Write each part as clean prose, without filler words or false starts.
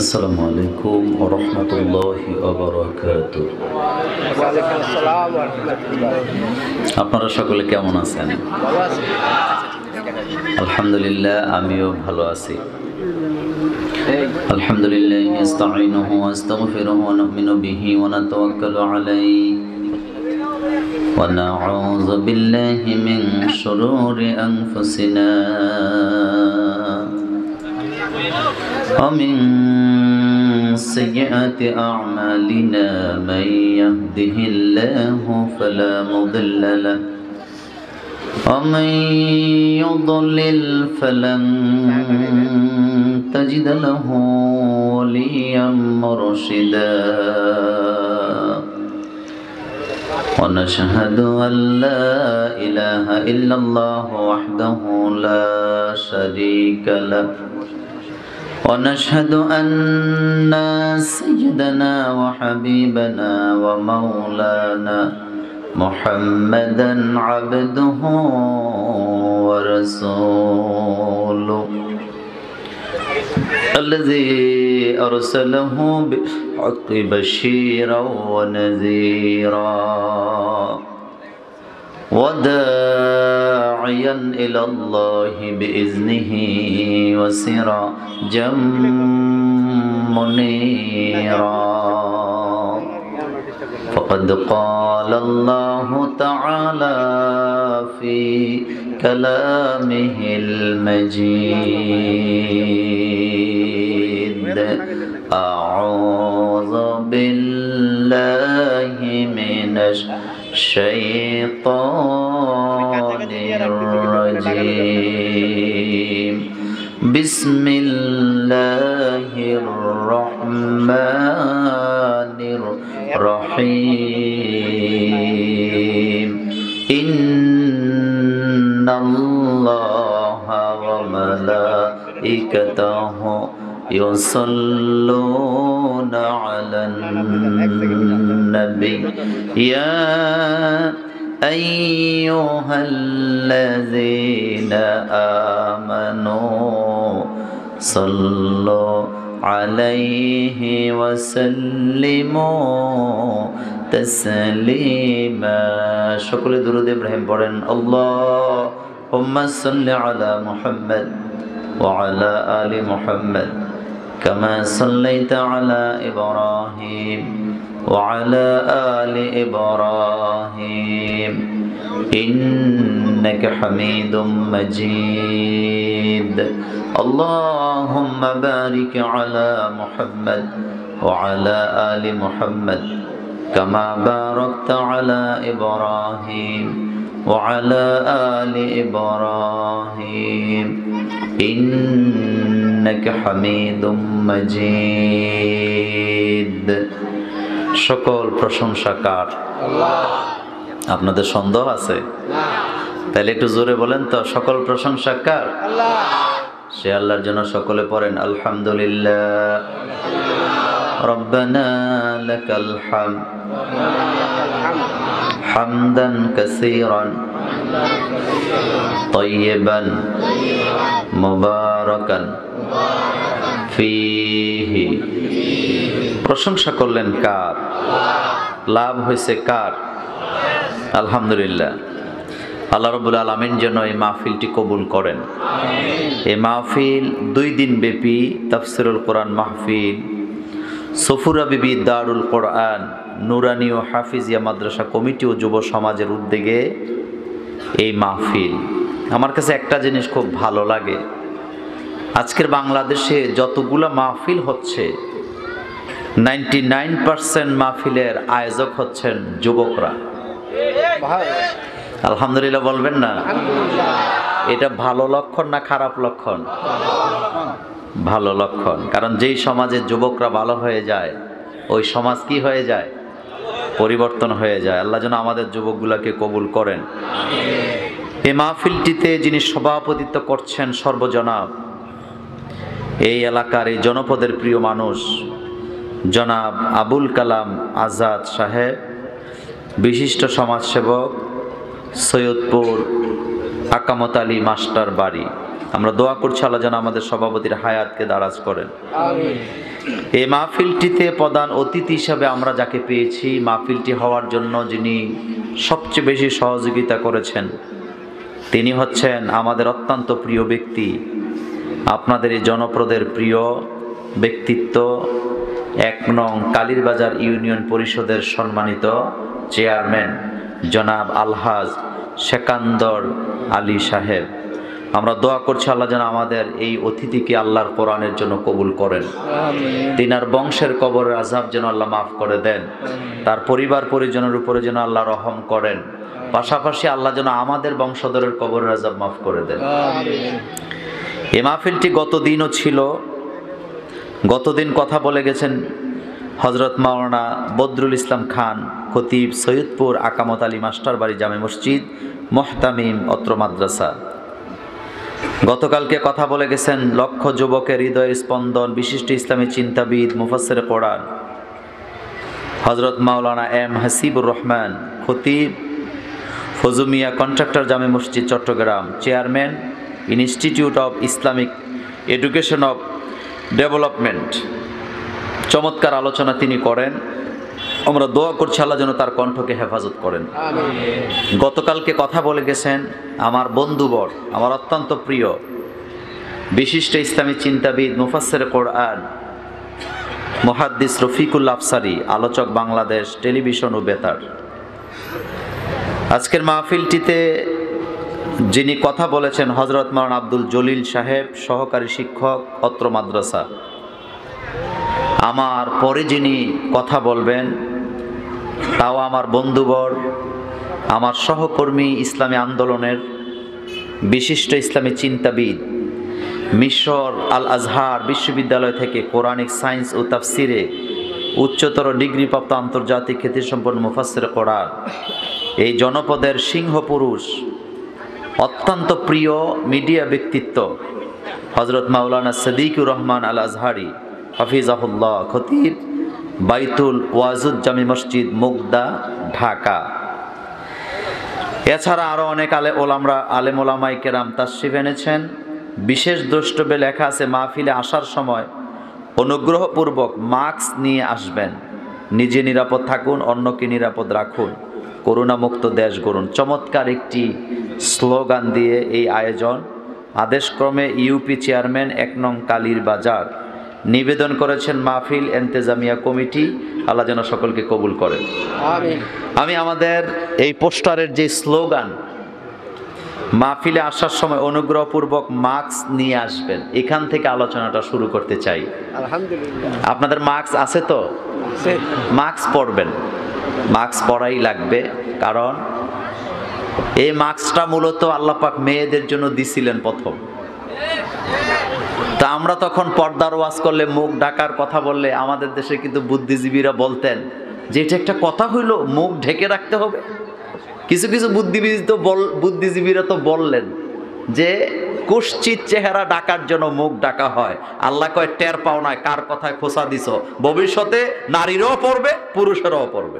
আসসালামু আলাইকুম ওয়া রাহমাতুল্লাহি ওয়া বারাকাতুহু। ওয়ালাইকুম আসসালাম ওয়া রাহমাতুল্লাহ। আপনারা সকলে কেমন আছেন? আলহামদুলিল্লাহ, আমিও ভালো আছি। আলহামদুলিল্লাহ নাস্তাঈনুহু ওয়া নাস্তাগফিরুহু ওয়া নু'মিনু বিহি ওয়া নাতাওয়াক্কালু আলাইহি ওয়া নাউযু বিল্লাহি মিন শুরুরি আনফুসিনা ওয়া মিন sayyi'ati a'malina man yahdihillahu fala mudilla lahu wa man yudlil falan tajid lahu waliyyan murshida wa nashhadu an la ilaha illallah wahdahu la sharika lahu ونشهد أن سيدنا وحبيبنا ومولانا محمدا عبده ورسوله الذي أرسله بالحق بشيرا ونذيرا وداعيا إلى الله بإذنه وسراجا منيرا فقد قال الله تعالى في كلامه المجيد أعوذ بالله من الشيطان الرجيم بسم الله الرحمن الرحيم إن الله وملائكته يصلون على النبي يا أيها الذين آمنوا صلوا عليه وسلموا تسليما شكر درود إبراهيم পড়েন اللهم صل على محمد وعلى آل محمد كما صليت على إبراهيم وعلى آل إبراهيم إنك حميد مجيد اللهم بارك على محمد وعلى آل محمد كما باركت على إبراهيم وعلى آل إبراهيم إنك حميد مجيد সকল প্রশংসা কার? আল্লাহ। আপনাদের সন্দেহ আছে? না। তাহলে একটু জোরে বলেন তো, সকল প্রশংসা কার? আল্লাহ। সে আল্লাহর জন্য সকলে পড়েন আলহামদুলিল্লাহ। রব্বানা লাকাল হামদ হামদান কাসীরান তাইয়িবান মুবারাকান ফীহি। প্রশংসা করলেন কার? লাভ হয়েছে কার? আলহামদুলিল্লাহ। আল্লাহ রাব্বুল আলামিন যেন এই মাহফিলটি কবুল করেন। এই মাহফিল 2 দিন ব্যাপী তাফসীরুল কোরআন মাহফিল সফুরা বিবি দারুল কোরআন নুরানি ও হাফিজিয়া মাদ্রাসা কমিটি ও যুব সমাজের উদ্যোগে এই মাহফিল। আমার কাছে একটা জিনিস খুব ভালো লাগে, আজকের বাংলাদেশে যতগুলো মাহফিল হচ্ছে 99% মাহফিলের আয়োজক হচ্ছেন যুবকরা। আলহামদুলিল্লাহ বলবেন না? এটা ভালো লক্ষণ না খারাপ লক্ষণ? ভালো লক্ষণ। কারণ যেই সমাজে যুবকরা ভালো হয়ে যায় ওই সমাজ কি হয়ে যায়? পরিবর্তন হয়ে যায়। আল্লাহ যেন আমাদের যুবকগুলোকে কবুল করেন। এই মাহফিলটিতে যিনি সভাপতিত্ব করছেন সর্বজনাব এই এলাকার এই জনপদের প্রিয় মানুষ জনাব আবুল কালাম আজাদ সাহেব, বিশিষ্ট সমাজসেবক, সৈয়দপুর আকামত আলী মাস্টার বাড়ি, আমরা দোয়া করছি আল্লাহ যেন আমাদের সভাপতির হায়াতকে দারাজ করেন। আমিন। এই মাহফিলটিতে প্রধান অতিথি হিসাবে আমরা যাকে পেয়েছি, মাহফিলটি হওয়ার জন্য যিনি সবচেয়ে বেশি সহযোগিতা করেছেন, তিনি হচ্ছেন আমাদের অত্যন্ত প্রিয় ব্যক্তি, আপনাদের এই জনপদের প্রিয় ব্যক্তিত্ব, ১ নং কালীরবাজার ইউনিয়ন পরিষদের সম্মানিত চেয়ারম্যান জনাব আলহাজ সেকান্দর আলী সাহেব। আমরা দোয়া করছি আল্লাহ যেন আমাদের এই অতিথিকে আল্লাহর কোরআনের জন্য কবুল করেন, তিনার বংশের কবরের আযাব যেন আল্লাহ মাফ করে দেন, তার পরিবার পরিজনের উপরে যেন আল্লাহ রহম করেন, পাশাপাশি আল্লাহ যেন আমাদের বংশধরের কবরের আযাব মাফ করে দেন। এই মাহফিলটি গতদিনও ছিল, গতদিন কথা বলে গেছেন হযরত মাওলানা বদরুল ইসলাম খান, খতিব, সৈয়দপুর আকামত আলী মাস্টার বাড়ি জামে মসজিদ, মুহতামিম অত্র মাদ্রাসা। গতকালকে কথা বলে গেছেন লক্ষ যুবকের হৃদয়ের স্পন্দন, বিশিষ্ট ইসলামী চিন্তাবিদ, মুফাসসিরে কোরআন হযরত মাওলানা এম হাসিবুর রহমান, খতিব, ফজুমিয়া কন্ট্রাক্টর জামে মসজিদ Chittagong, chairman institute of Islamic education of development. চমৎকার আলোচনা তিনি করেন, আমরা দোয়া করছি আল্লাহ যেন তার কণ্ঠকে হেফাজত করেন। গতকালকে কথা বলে গেছেন আমার বন্ধুবর, আমার অত্যন্ত প্রিয় বিশিষ্ট ইসলামী চিন্তাবিদ, মুফাসসিরে কোরআন, মুহাদ্দিস রফিকুল আফসারী, আলোচক বাংলাদেশ টেলিভিশন ও বেতার। আজকের মাহফিলটিতে যিনি কথা বলেছেন হযরত মাওলানা আব্দুল জলিল সাহেব, সহকারী শিক্ষক অত্র মাদ্রাসা। আমার পরে যিনি কথা বলবেন তাও আমার বন্ধুবর, আমার সহকর্মী, ইসলামী আন্দোলনের বিশিষ্ট ইসলামী চিন্তাবিদ, মিশর আল আজহার বিশ্ববিদ্যালয় থেকে কোরআনিক সায়েন্স ও তাফসিরে উচ্চতর ডিগ্রিপ্রাপ্ত আন্তর্জাতিক খ্যাতিসম্পন্ন মুফাসসিরে কোরআন, এই জনপদের সিংহ পুরুষ, অত্যন্ত প্রিয় মিডিয়া ব্যক্তিত্ব হযরত মাওলানা সিদ্দিকুর রহমান আল আজহারি হাফিজাহুল্লাহ, খতিব, বাইতুল ওয়াজুদ জামি মসজিদ, মুগদা, ঢাকা। এছাড়া আরও অনেক আলেম ওলামায়ে কেরাম তাশরিফ এনেছেন। বিশেষ দ্রষ্টব্যে লেখা আছে মাহফিলে আসার সময় অনুগ্রহপূর্বক মাস্ক নিয়ে আসবেন, নিজে নিরাপদ থাকুন, অন্যকে নিরাপদ রাখুন, করোনামুক্ত দেশ গড়ুন। চমৎকার একটি স্লোগান দিয়ে এই আয়োজন। আদেশক্রমে ইউপি চেয়ারম্যান ১ নং কালীরবাজার নিবেদন করেছেন মাহফিল এন্তেজামিয়া কমিটি, আল্লাহ যেন সকলকে কবুল করেন। আমি আমাদের এই পোস্টারের যে স্লোগান, মাহফিলে আসার সময় অনুগ্রহপূর্বক মাস্ক নিয়ে আসবেন, এখান থেকে আলোচনাটা শুরু করতে চাই। আলহামদুলিল্লাহ। আপনাদের মাস্ক আছে তো? মাস্ক পরবেন, মাস্ক পরাই লাগবে, কারণ এই মাস্কটা মূলত আল্লাহ পাক মেয়েদের জন্য দিছিলেন প্রথম। তা আমরা তখন পর্দার ওয়াজ করলে, মুখ ঢাকার কথা বললে, আমাদের দেশে কিন্তু বুদ্ধিজীবীরা বলতেন যে এটা একটা কথা হইল, মুখ ঢেকে রাখতে হবে। কিছু কিছু বুদ্ধিজীবীরা তো বললেন যে কুশ্চিত চেহারা ঢাকার জন্য মুখ ঢাকা হয়। আল্লাহ কয় টের পাও না কার কথায় খোসা দিছ, ভবিষ্যতে নারীরাও পড়বে, পুরুষেরাও পড়বে।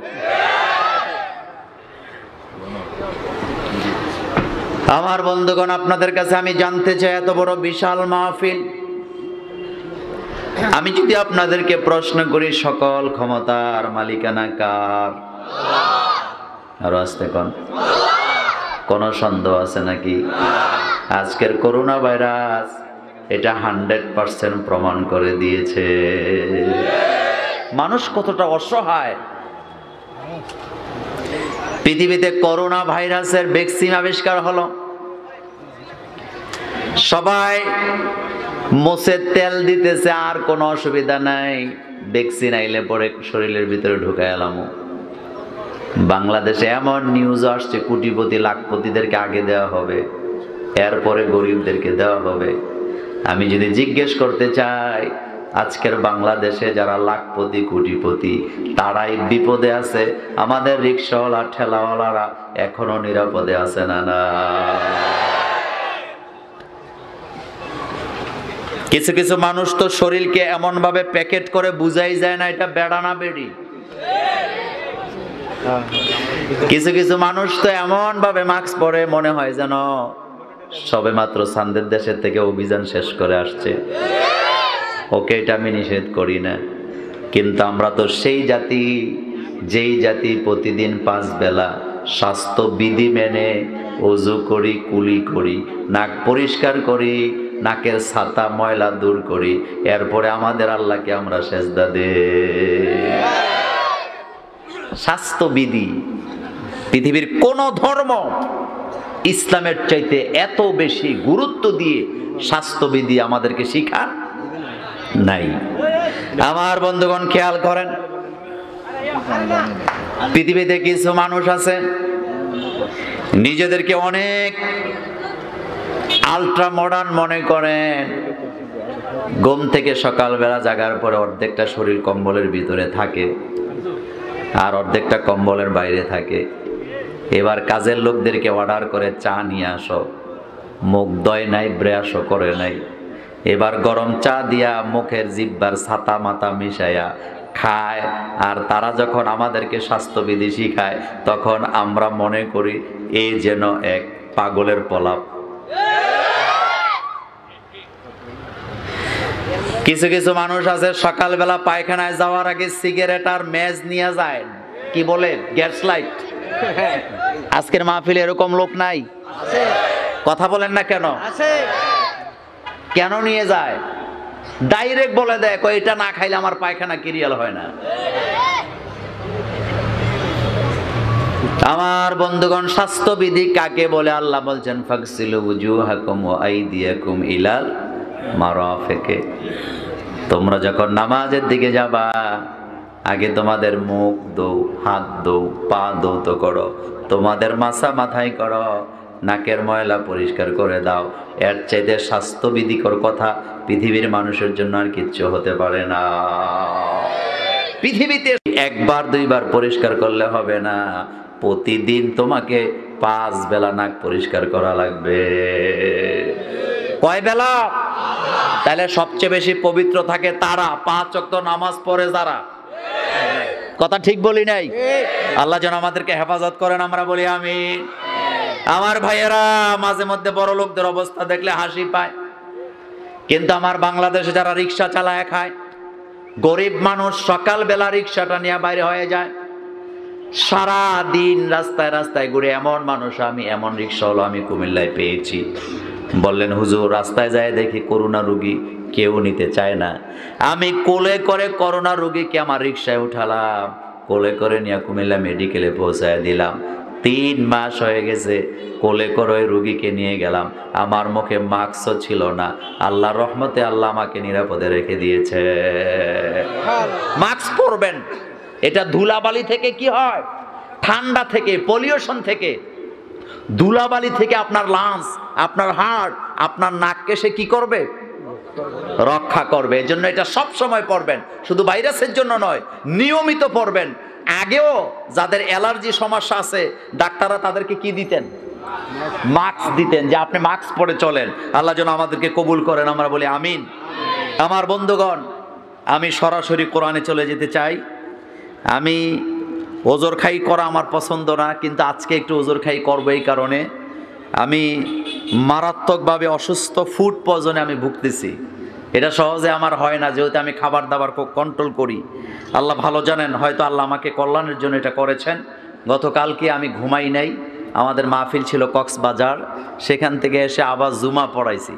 আমার বন্ধুগণ, আপনাদের কাছে আমি জানতে চাই, এত বড় বিশাল মাহফিল, আমি যদি আপনাদেরকে প্রশ্ন করি সকল ক্ষমতার মালিকানা কার? আরো আসতে কোন? কোন সন্দেহ আছে নাকি? আজকের করোনা ভাইরাস এটা 100% প্রমাণ করে দিয়েছে মানুষ কতটা অসহায়। পৃথিবীতে করোনা ভাইরাসের ভ্যাকসিন আবিষ্কার হলো, সবাই মুখে তেল দিতেছে, আর কোনো অসুবিধা নাই, ভ্যাকসিন আইলে পরে শরীরের ভিতরে ঢুকায় এলাম। বাংলাদেশে এমন নিউজ আসছে কোটিপতি লাখপতিদেরকে আগে দেওয়া হবে, এরপরে গরিবদেরকে দেওয়া হবে। আমি যদি জিজ্ঞেস করতে চাই, আজকের বাংলাদেশে যারা লাখপতি কোটিপতি তারাই বিপদে আছে, আমাদের রিকশাওয়ালা ঠেলাওয়ালারা এখনো নিরাপদে আছে না? না, কিছু কিছু মানুষ তো শরীরকে এমন ভাবে প্যাকেট করে বুঝাই যায় না এটা বেড়া না বেড়ি। কিছু কিছু মানুষ তো এমন ভাবে মাস্ক পরে মনে হয় যেন সবে মাত্র সান্দের দেশের থেকে অভিযান শেষ করে আসছে। ওকে, এটা আমি নিষেধ করি না, কিন্তু আমরা তো সেই জাতি যেই জাতি প্রতিদিন 5 বেলা স্বাস্থ্যবিধি মেনে ওযু করি, কুলি করি, নাক পরিষ্কার করি, নাকের ছাতা ময়লা দূর করি, এরপরে আমাদের আল্লাহকে আমরা সেজদা দেই। স্বাস্থ্যবিধি পৃথিবীর কোন ধর্ম ইসলামের চাইতে এত বেশি গুরুত্ব দিয়ে স্বাস্থ্যবিধি আমাদেরকে শিখান নাই। আমার বন্ধুগণ খেয়াল করেন, পৃথিবীতে কিছু মানুষ আছে নিজেদেরকে অনেক আল্ট্রা মডার্ন মনে করেন। ঘুম থেকে সকালবেলা জাগার পরে অর্ধেকটা শরীর কম্বলের ভিতরে থাকে আর অর্ধেকটা কম্বলের বাইরে থাকে। এবার কাজের লোকদেরকে অর্ডার করে চা নিয়ে আসো, মুখ ধয় নাই, ব্রাশও করে নাই, এবার গরম চা দিয়া মুখের জিহ্বার ছাতা মাথা মিশাইয়া খায়। আর তারা যখন আমাদেরকে স্বাস্থ্যবিধি শিখায় তখন আমরা মনে করি এই যেন এক পাগলের প্রলাপ। কিছু কিছু মানুষ আছে সকালবেলা পায়খানায় যাওয়ার আগে সিগারেট আর মেজ নিয়ে যায়, কি বলে, গ্যাস লাইট। আজকের মাহফিলে এরকম লোক নাই? কথা বলেন না কেন? কেন নিয়ে যায়? ডাইরেক্ট বলে দেয়, এটা না খাইলে আমার পায়খানা ক্লিয়ার হয় না। আমার বন্ধুগণ, স্বাস্থ্যবিধি কাকে বলে? আল্লাহ বলছেন ফাগসিলু ওয়ুজুহাকুম ওয়া আইদিয়াকুম ইলাল মারাফিকে। তোমরা যখন নামাজের দিকে যাবা আগে তোমাদের মুখ ধোও, হাত ধোও, পা ধৌত করো, তোমাদের মাথায় করো, নাকের ময়লা পরিষ্কার করে দাও। এর চাইতে স্বাস্থ্যবিধিকর কথা পৃথিবীর মানুষের জন্য আর কিচ্ছু হতে পারে না। পৃথিবীতে একবার দুইবার পরিষ্কার করলে হবে না, প্রতিদিন তোমাকে 5 বেলা নাক পরিষ্কার করা লাগবে। কয় বেলা? তাহলে সবচেয়ে বেশি পবিত্র থাকে তারা 5 ওয়াক্ত নামাজ পড়ে যারা। কথা ঠিক বলি নাই? আল্লাহ যেন আমাদেরকে হেফাজত করেন, আমরা বলি আমিন। আমার ভাইয়েরা, মাঝে মধ্যে বড় লোকদের অবস্থা দেখলে হাসি পায়, কিন্তু আমার বাংলাদেশে যারা রিক্সা চালায় খায়, গরিব মানুষ সকালবেলা রিক্সাটা নিয়ে বাইরে হয়ে যায়, সারা দিন রাস্তায় রাস্তায় ঘুরে। এমন মানুষ আমি, এমন রিক্সাওয়ালা আমি কুমিল্লায় পেয়েছি। বললেন হুজুর, রাস্তায় যায় দেখি করোনা রোগী কেউ নিতে চায় না। আমি কোলে করে করোনা রোগীকে আমার রিক্সায় উঠালাম, কোলে করে নিয়ে কুমিল্লা মেডিকেলে পৌঁছায় দিলাম। 3 মাস হয়ে গেছে কোলে করে রোগীকে নিয়ে গেলাম, আমার মুখে মাস্কও ছিল না। আল্লাহর রহমতে আল্লাহ আমাকে নিরাপদে রেখে দিয়েছে। মাস্ক পরবেন। এটা ধুলাবালি থেকে কি হয়? ঠান্ডা থেকে, পলিউশন থেকে, ধুলাবালি থেকে আপনার লাংস, আপনার হার্ট, আপনার নাককে সে কি করবে? রক্ষা করবে। এজন্য এটা সব সময় পরবেন, শুধু ভাইরাসের জন্য নয়, নিয়মিত পরবেন। আগেও যাদের অ্যালার্জি সমস্যা আছে ডাক্তাররা তাদেরকে কি দিতেন? মাস্ক দিতেন, যে আপনি মাস্ক পরে চলেন। আল্লাহ যেন আমাদেরকে কবুল করেন, আমরা বলি আমিন। আমার বন্ধুগণ, আমি সরাসরি কোরআনে চলে যেতে চাই। আমি ওজোর খাই করা আমার পছন্দ না, কিন্তু আজকে একটু ওজোর খাই করবো। এই কারণে আমি মারাত্মকভাবে অসুস্থ, ফুড পয়জনে আমি ভুগতেছি। এটা সহজে আমার হয় না, যেহেতু আমি খাবার দাবার খুব কন্ট্রোল করি। আল্লাহ ভালো জানেন, হয়তো আল্লাহ আমাকে কল্যাণের জন্য এটা করেছেন। গতকালকে আমি ঘুমাই নাই, আমাদের মাহফিল ছিল কক্সবাজার, সেখান থেকে এসে আবার জুমা পড়াইছি।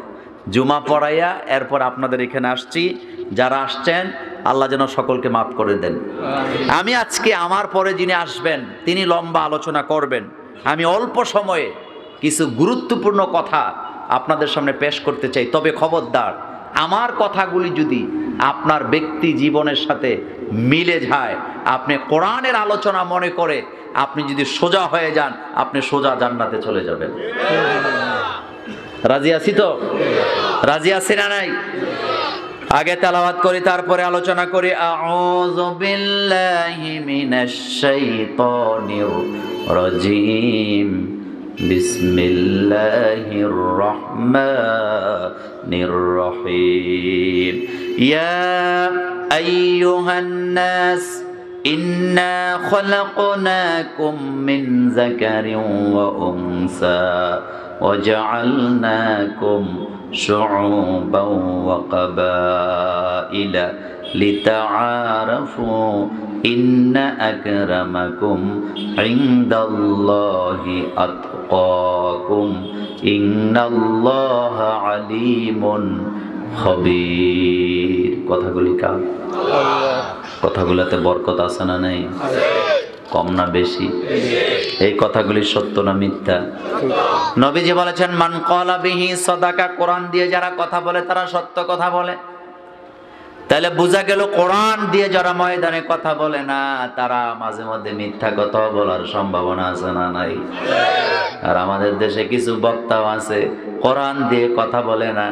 জুমা পড়াইয়া এরপর আপনাদের এখানে আসছি। যারা আসছেন আল্লাহ যেন সকলকে মাফ করে দেন। আমি আজকে আমার পরে যিনি আসবেন তিনি লম্বা আলোচনা করবেন। আমি অল্প সময়ে কিছু গুরুত্বপূর্ণ কথা আপনাদের সামনে পেশ করতে চাই। তবে খবরদার, আমার কথাগুলি যদি আপনার ব্যক্তি জীবনের সাথে মিলে যায়, আপনি কোরআনের আলোচনা মনে করে আপনি যদি সোজা হয়ে যান, আপনি সোজা জান্নাতে চলে যাবেন। রাজি আছি তো? রাজি আছি না নাই? আগে তেলাওয়াত করি, তারপরে আলোচনা করি। আউযু বিল্লাহি মিনাশ শাইতানির রাজিম। বিসমিল্লাহির রহমানির রহিম। ইয়া আইয়ুহান নাস ইন্না খালাকনাকুম মিন যাকারিন ওয়া উনসা وجعلناكم شعوبا وقبائل لتعارفوا إن أكرمكم عند الله أتقاكم إن الله عليم خبير কথাগুলি কার কথাগুলোতে বরকত আছে না নাই কম না বেশি এই কথাগুলি সত্য না মিথ্যা নবীজি বলেছেন মান ক্বালা বিহি সাদাকা কোরআন দিয়ে যারা কথা বলে তারা সত্য কথা বলে তাহলে বোঝা গেল কোরআন দিয়ে যারা ময়দানে কথা বলে না তারা মাঝে মধ্যে মিথ্যা কথা বলার সম্ভাবনা আছে না নাই আর আমাদের দেশে কিছু বক্তাও আছে কোরআন দিয়ে কথা বলে না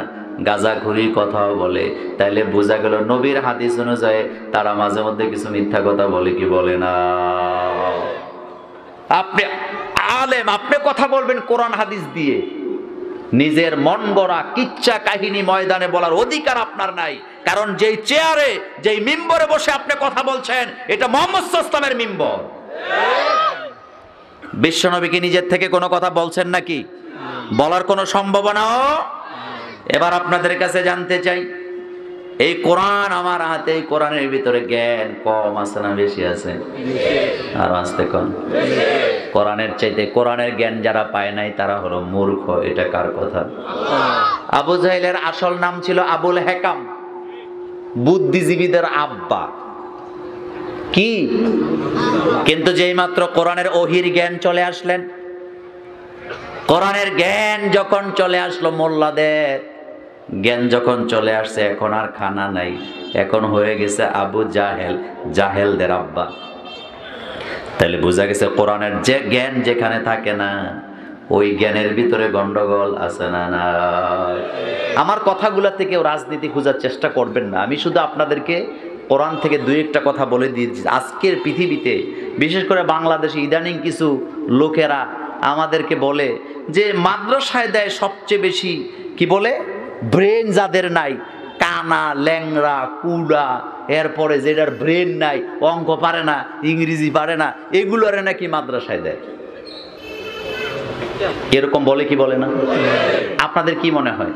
গাঁজাখুরি কথাও বলে তাইলে বোঝা গেল নবীর হাদিস অনুযায়ী তারা মাঝে মধ্যে কিছু মিথ্যা কথা বলে কি বলে না আপনি আলেম আপনি কথা বলবেন কোরআন হাদিস দিয়ে নিজের মন গড়া কিচ্ছা কাহিনী ময়দানে বলার অধিকার আপনার নাই কারণ যেই চেয়ারে যেই মিম্বরে বসে আপনি কথা বলছেন এটা মুহাম্মদ সাল্লাল্লাহু আলাইহি ওয়াসাল্লামের মিম্বর বিশ্বনবী কি নিজের থেকে কোনো কথা বলছেন নাকি বলার কোনো সম্ভাবনাও এবার আপনাদের কাছে জানতে চাই এই কোরআন আমার হাতে এই কোরআনের ভিতরে জ্ঞান কম আছে না বেশি আছে আর আসতে কম কোরআনের চাইতে কোরআনের জ্ঞান যারা পায় নাই তারা হলো মূর্খ এটা কার কথা আবু জাহেলের আসল নাম ছিল আবুল হেকাম বুদ্ধিজীবীদের আব্বা কি কিন্তু যেই মাত্র কোরআনের ওহির জ্ঞান চলে আসলেন কোরআনের জ্ঞান যখন চলে আসলো মোল্লাদের জ্ঞান যখন চলে আসছে এখন আর খানা নাই এখন হয়ে গেছে আবু জাহেল জাহেলদের আব্বা তাহলে বোঝা গেছে কোরআনের যে জ্ঞান যেখানে থাকে না ওই জ্ঞানের ভিতরে গন্ডগোল আছে না না আমার কথাগুলা থেকে রাজনীতি খোঁজার চেষ্টা করবেন না আমি শুধু আপনাদেরকে কোরআন থেকে দুই একটা কথা বলে দিয়েছি আজকের পৃথিবীতে বিশেষ করে বাংলাদেশে ইদানিং কিছু লোকেরা আমাদেরকে বলে যে মাদ্রাসায় দেয় সবচেয়ে বেশি কি বলে ব্রেন যাদের নাই কানা ল্যাংড়া কুড়া এরপরে যেটার ব্রেন নাই অঙ্ক পারে না ইংরেজি পারে না এগুলোর নাকি মাদ্রাসায় দেয় এরকম বলে কি বলে না আপনাদের কি মনে হয়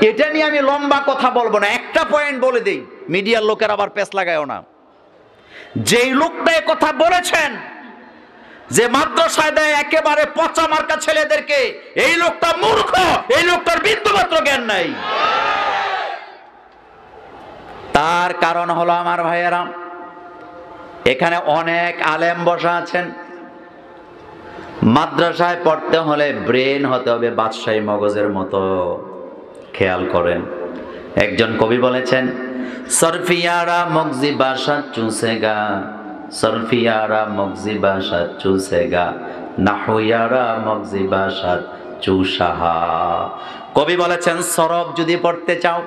এটা নিয়ে আমি লম্বা কথা বলবো না একটা পয়েন্ট বলে দেই মিডিয়ার লোকের আবার পেছ লাগায়ও না যেই লোকটা কথা বলেছেন যে মাদ্রাসায় দেয় একেবারে পচা মার্কা ছেলেদেরকে এই লোকটা মূর্খ এই লোকটার বিন্দুমাত্র জ্ঞান নাই তার কারণ হলো আমার ভাইয়েরা এখানে অনেক আলেম বসা আছেন মাদ্রাসায় পড়তে হলে ব্রেন হতে হবে বাদশাহী মগজের মতো খেয়াল করেন একজন কবি বলেছেন সরফিয়ারা মগজি বাসা চুসেগা সরফিয়ারা মগজি বাসা চুসেগা নাহুয়ারা মগজি বাসা চুসাহা কবি বলেছেন সরফ যদি পড়তে চাও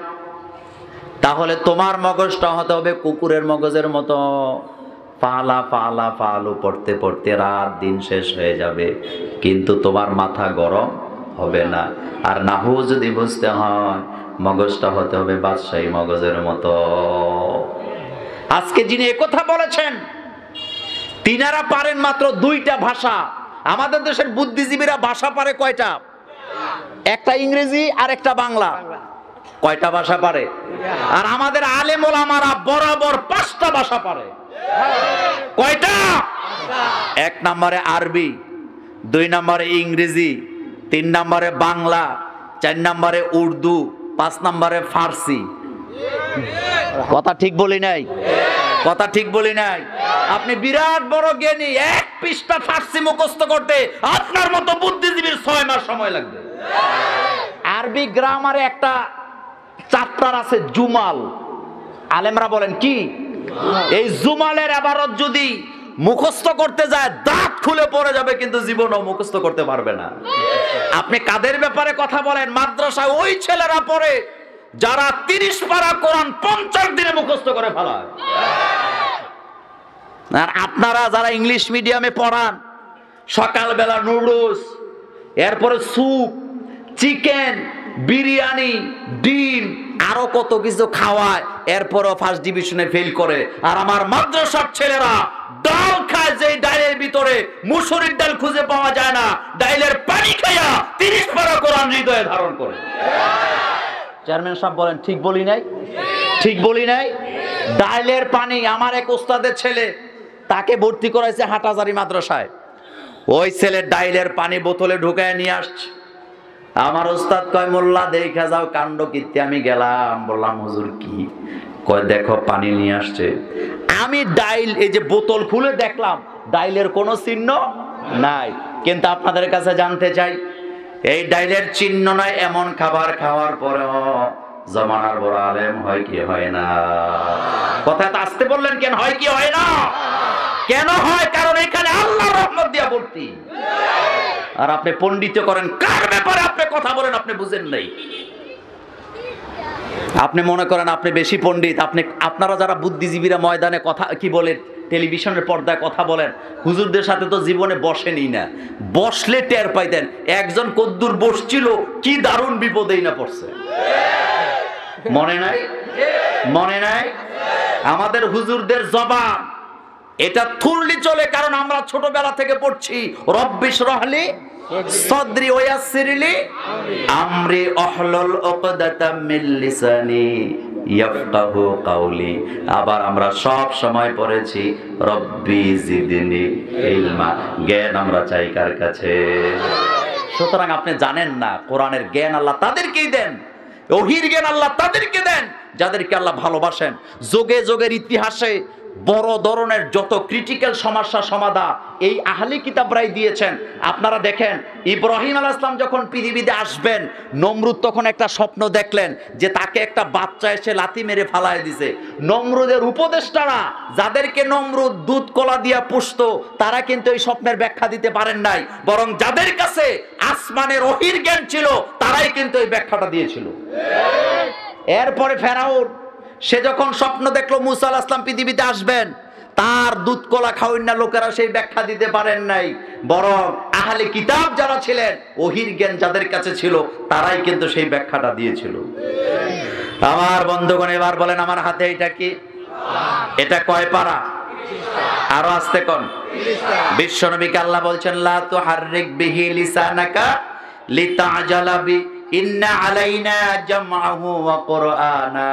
তাহলে তোমার মগজটা হতে হবে কুকুরের মগজের মতো পালা পালা পালু পড়তে পড়তে রাত দিন শেষ হয়ে যাবে কিন্তু তোমার মাথা গরম হবে না আর নাহু যদি বুঝতে হয় মগজটা হতে হবে বাদশাহী মগজের মতো আজকে যিনি একথা বলেছেন তিনারা পারেন মাত্র দুইটা ভাষা আমাদের দেশের বুদ্ধিজীবীরা ভাষা পারে কয়টা একটা ইংরেজি আর একটা বাংলা কয়টা ভাষা পারে আর আমাদের আলেম ওলামারা বরাবর 5টা ভাষা পারে কয়টা এক নম্বরে আরবি 2 নম্বরে ইংরেজি 3 নম্বরে বাংলা 4 নম্বরে উর্দু 5 নম্বরে ফার্সি কথা ঠিক বলি নাই কথা ঠিক বলি নাই আপনি বিরাট বড় জ্ঞানী এক পৃষ্ঠা ফার্সি মুখস্থ করতে আপনার মতো বুদ্ধিজীবীর 6 মাস সময় লাগবে আরবি গ্রামারে একটা চ্যাপ্টার আছে জুমাল আলেমরা বলেন কি এই জুমালের ইবারত যদি মুখস্থ করতে যায় দাঁত খুলে পড়ে যাবে কিন্তু জীবনও মুখস্থ করতে পারবে না আপনি কাদের ব্যাপারে কথা বলেন মাদ্রাসায় ওই ছেলেরা পড়ে যারা 30 পারা কোরআন 50 দিনে মুখস্থ করে ফেলায় আর আপনারা যারা ইংলিশ মিডিয়ামে পড়ান সকালবেলা নুডলস এরপরে স্যুপ চিকেন বিরিয়ানি ডিম আরো কত কিছু খাওয়ায় এরপরও ফার্স্ট ডিভিশনে ফেল করে আর আমার মাদ্রাসার ছেলেরা ডাল খায় যে ডালের ভিতরে মুসুরির ডাল খুঁজে পাওয়া যায় না ডালের পানি খায় ঢুকাইয়া 30 পারা কোরআন হৃদয়ে ধারণ করে। চেয়ারম্যান সাহেব বলেন ঠিক বলি নাই? ঠিক বলি নাই? ডাইলের পানি, আমার এক ওস্তাদের ছেলে, তাকে ভর্তি করাইছে হাটহাজারী মাদ্রাসায়। ওই ছেলে ডাইলের পানি বোতলে ঢুকায় নিয়ে আসছে। আমার ওস্তাদ কয় মোল্লা দেখা যাও কাণ্ড কীর্তি। আমি গেলাম, বললাম হুজুর কি? কয় দেখো পানি নিয়ে আসছে। আমি ডাইল এই যে বোতল খুলে দেখলাম ডাইলের কোনো চিহ্ন নাই। কিন্তু আপনাদের কাছে জানতে চাই, এই ডাইলের চিহ্ন নাই এমন খাবার খাওয়ার পরেও জমানার বড় আলেম হয় কি হয় না? কথা তো আসতে বললেন কেন? হয় কি হয় না? কেন হয়? কারণ এখানে আল্লাহর রহমত দিয়া ভর্তি। আর আপনি পণ্ডিত করেন কার ব্যাপারে আপনি কথা বলেন আপনি বুঝেন নাই। আপনি মনে করেন আপনি বেশি পণ্ডিত। আপনারা যারা বুদ্ধিজীবীরা ময়দানে কথা কি বলেন, টেলিভিশনের পর্দায় কথা বলেন, হুজুরদের সাথে তো জীবনে বসেনই না। বসলে টের পাইতেন একজন কদ্দুর বসছিল, কি দারুণ বিপদেই না পড়ছে। মনে নাই? মনে নাই? আমাদের হুজুরদের জবান এটা থুরলি চলে, কারণ আমরা ছোটবেলা থেকে পড়ছি রব্বিশ রহলি সদরি ওয়াসিরলি আমরি অহলুল উকদাতাম মিন লিসানি ইয়াফকাহু কাওলি। আবার আমরা সব সময় পড়েছি রব্বি জিদনি ইলমা। জ্ঞান আমরা চাই কার কাছে? সুতরাং আপনি জানেন না কোরআনের জ্ঞান আল্লাহ তাদেরকেই দেন, ওহীর জ্ঞান আল্লাহ তাদেরকে দেন যাদেরকে আল্লাহ ভালোবাসেন। যোগে যোগের ইতিহাসে বড় ধরনের যত ক্রিটিক্যাল সমস্যা সমাধান এই আহলি কিতাবরাই দিয়েছেন। আপনারা দেখেন ইব্রাহিম আলাইহিস সালাম যখন পৃথিবীতে আসবেন, নমরুদ তখন একটা স্বপ্ন দেখলেন যে তাকে একটা বাচ্চা এসে লাথি মেরে ফালায় দিছে। নমরুদের উপদেষ্টারা যাদেরকে নমরুদ দুধ কলা দিয়া পুষতো, তারা কিন্তু এই স্বপ্নের ব্যাখ্যা দিতে পারেন নাই, বরং যাদের কাছে আসমানের ওহীর জ্ঞান ছিল তারাই কিন্তু এই ব্যাখ্যাটা দিয়েছিল। এরপরে ফেরাউন, সে যখন স্বপ্ন দেখলো মুসা আলাইহিস সালাম পৃথিবীতে আসবেন, তার দুধ কলা খাওয়ান না লোকেরা সেই ব্যাখ্যা দিতে পারেন নাই, বরং আহলে কিতাব যারা ছিলেন, ওহীর জ্ঞান যাদের কাছে ছিল, তারাই কিন্তু সেই ব্যাখ্যাটা দিয়েছিল। আমার বন্ধুগণ এবার বলেন আমার হাতে এটা কি? এটা কয় পারা? আরো আস্তে কোন? বিশ্বনবীকে আল্লাহ বলছেন লা তুহাররিক বিহি লিসানাকা লিতাজালা বি ইন্না আলাইনা জামআহু ওয়া কুরআনা।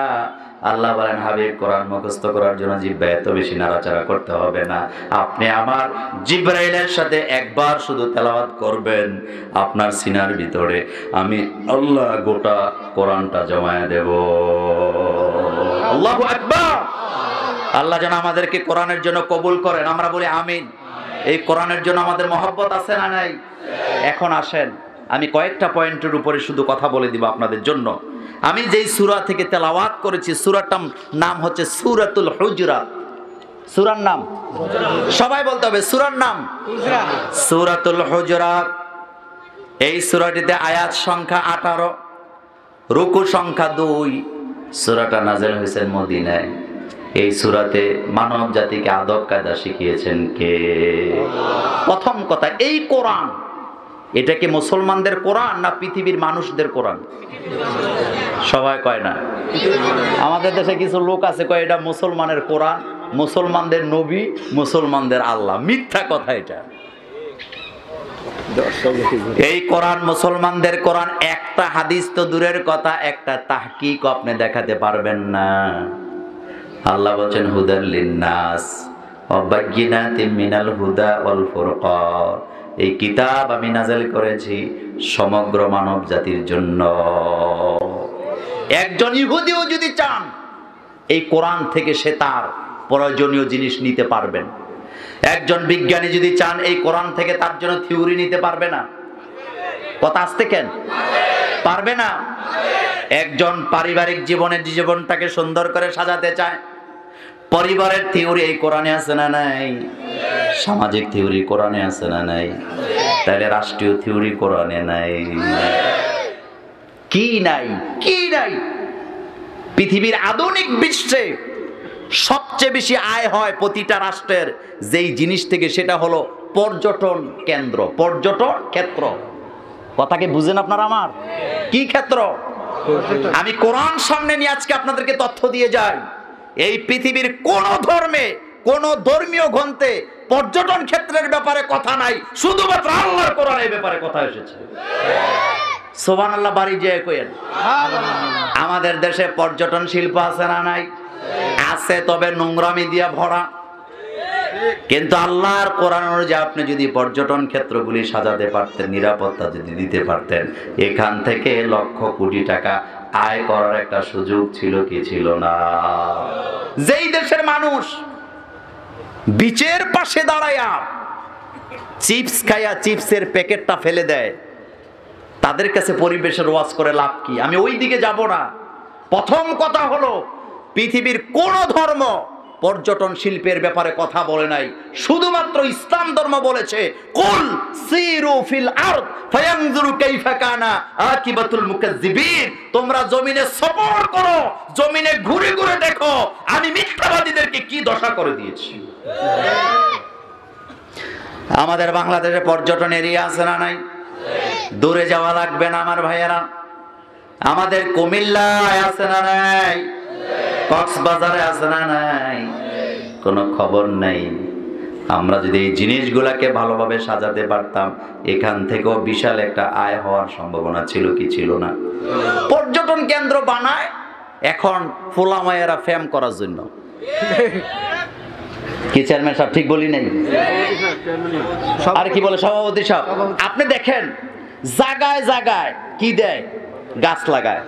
আল্লাহ বলেন হাবিব কোরআন মুখস্থ করার জন্য জিহ্বা এত বেশি নাড়াচাড়া করতে হবে না। আপনি আমার জিবরাইলের সাথে একবার শুধু তেলাওয়াত করবেন, আপনার সিনার ভিতরে আমি আল্লাহ গোটা কোরআনটা জমায়ে দেব। আল্লাহু আকবার। আল্লাহ যেন আমাদেরকে কোরআনের জন্য কবুল করেন। আমরা বলি আমিন। এই কোরআনের জন্য আমাদের মহব্বত আছে না নাই? এখন আসেন আমি কয়েকটা পয়েন্টের উপরে শুধু কথা বলে দিব আপনাদের জন্য। আমি যেই সূরা থেকে তেলাওয়াত করেছি সূরাটার নাম হচ্ছে সূরাতুল হুজরাত। সূরার নাম সবাই বলতে হবে, সূরার নাম সূরাতুল হুজরাত। এই সূরাটিতে আয়াত সংখ্যা 18, রুকু সংখ্যা 2। সূরাটা নাযিল হয়েছে মদিনায়। এই সূরাতে মানব জাতিকে আদব কায়দা শিখিয়েছেন কে? প্রথম কথা, এই কোরআন এটা কি মুসলমানদের কোরআন না পৃথিবীর মানুষদের কোরআন? সবাই কয় না। আমাদের দেশে কিছু লোক আছে কয় এটা মুসলমানের কোরআন, মুসলমানদের নবী, মুসলমানদের আল্লাহ। মিথ্যা কথা এটা। এই কোরআন মুসলমানদের কোরআন। একটা হাদিস তো দূরের কথা, একটা তাহকিক আপনি দেখাতে পারবেন না। আল্লাহ বলেন হুদাল লিন্নাস ওয়া বায়্যিনাতিন মিনাল হুদা ওয়াল ফুরকান। এই কিতাব আমি নাযিল করেছি সমগ্র মানব জাতির জন্য। একজন ইহুদিও যদি চান এই কোরআন থেকে সে তার প্রয়োজনীয় জিনিস নিতে পারবেন। একজন বিজ্ঞানী যদি চান এই কোরআন থেকে তার জন্য থিওরি নিতে পারবে না। কথা আসতে কেন? পারবে না। একজন পারিবারিক জীবনের জীবনটাকে সুন্দর করে সাজাতে চায়, পরিবারের থিওরি এই কোরআনে আছে না নাই? সামাজিক থিওরি কোরআনে আছে না নাই? তাহলে রাষ্ট্রীয় থিওরি কোরআনে নাই? কি নাই? কি নাই? পৃথিবীর আধুনিক বিশ্বে সবচেয়ে বেশি আয় হয় প্রতিটা রাষ্ট্রের যেই জিনিস থেকে, সেটা হলো পর্যটন কেন্দ্র, পর্যটন ক্ষেত্র। কথাকে বুঝেন আপনারা আমার? কি ক্ষেত্র? আমি কোরআন সামনে নিয়ে আজকে আপনাদেরকে তথ্য দিয়ে যাই। এই পৃথিবীর কোন ধর্মে, কোন ধর্মীয় গ্রন্থে পর্যটন ক্ষেত্রের ব্যাপারে কথা নাই, শুধুমাত্র আল্লাহর কোরআনের ব্যাপারে কথা এসেছে। সুবহানাল্লাহ বাড়ি যেয়ে কইেন। আমাদের দেশে পর্যটন শিল্প আছে না নাই? আছে, তবে নোংরামি দিয়া ভরা। কিন্তু আল্লাহর কোরআন অনুযায়ী আপনি যদি পর্যটন ক্ষেত্রগুলি সাজাতে পারতেন, নিরাপত্তা যদি দিতে পারতেন, এখান থেকে লক্ষ কোটি টাকা আয় করার একটা সুযোগ ছিল কি ছিল না? যেই দেশের মানুষ বিচের পাশে দাঁড়ায়া চিপস খায়া চিপসের প্যাকেটটা ফেলে দেয়, তাদের কাছে পরিবেশের ওয়াজ করে লাভ কি? আমি ওই দিকে যাব না। প্রথম কথা হলো, পৃথিবীর কোন ধর্ম পর্যটন শিল্পের ব্যাপারে কথা বলে নাই, শুধুমাত্র ইসলাম ধর্ম বলেছে কুল সিরু ফিল আরদ ফায়ানজুরু কাইফা কানা আকিবাতুল মুকাজ্জিবিন। তোমরা জমিনে সফর করো, জমিনে ঘুরে ঘুরে দেখো আমি মিথ্যাবাদীদেরকে কি দশা করে দিয়েছি। আমাদের বাংলাদেশে পর্যটন এরিয়া আছে না নাই? দূরে যাওয়া লাগবে না আমার ভাইয়েরা। আমাদের কুমিল্লায় আছে না নাই? কক্সবাজারে আছে না নাই? কোনো খবর নাই। আমরা যদি এই জিনিসগুলাকে ভালোভাবে সাজাতে পারতাম, এখান থেকেও বিশাল একটা আয় হওয়ার সম্ভাবনা ছিল কি ছিল না? পর্যটন কেন্দ্র বানায় এখন ফুলামায়েরা ফেম করার জন্য। কি চেয়ারম্যান সাহেব ঠিক বলি নাই? আর কি বলে সভাপতি সাহেব? আপনি দেখেন জায়গায় জায়গায় কি দেয়, গাছ লাগায়।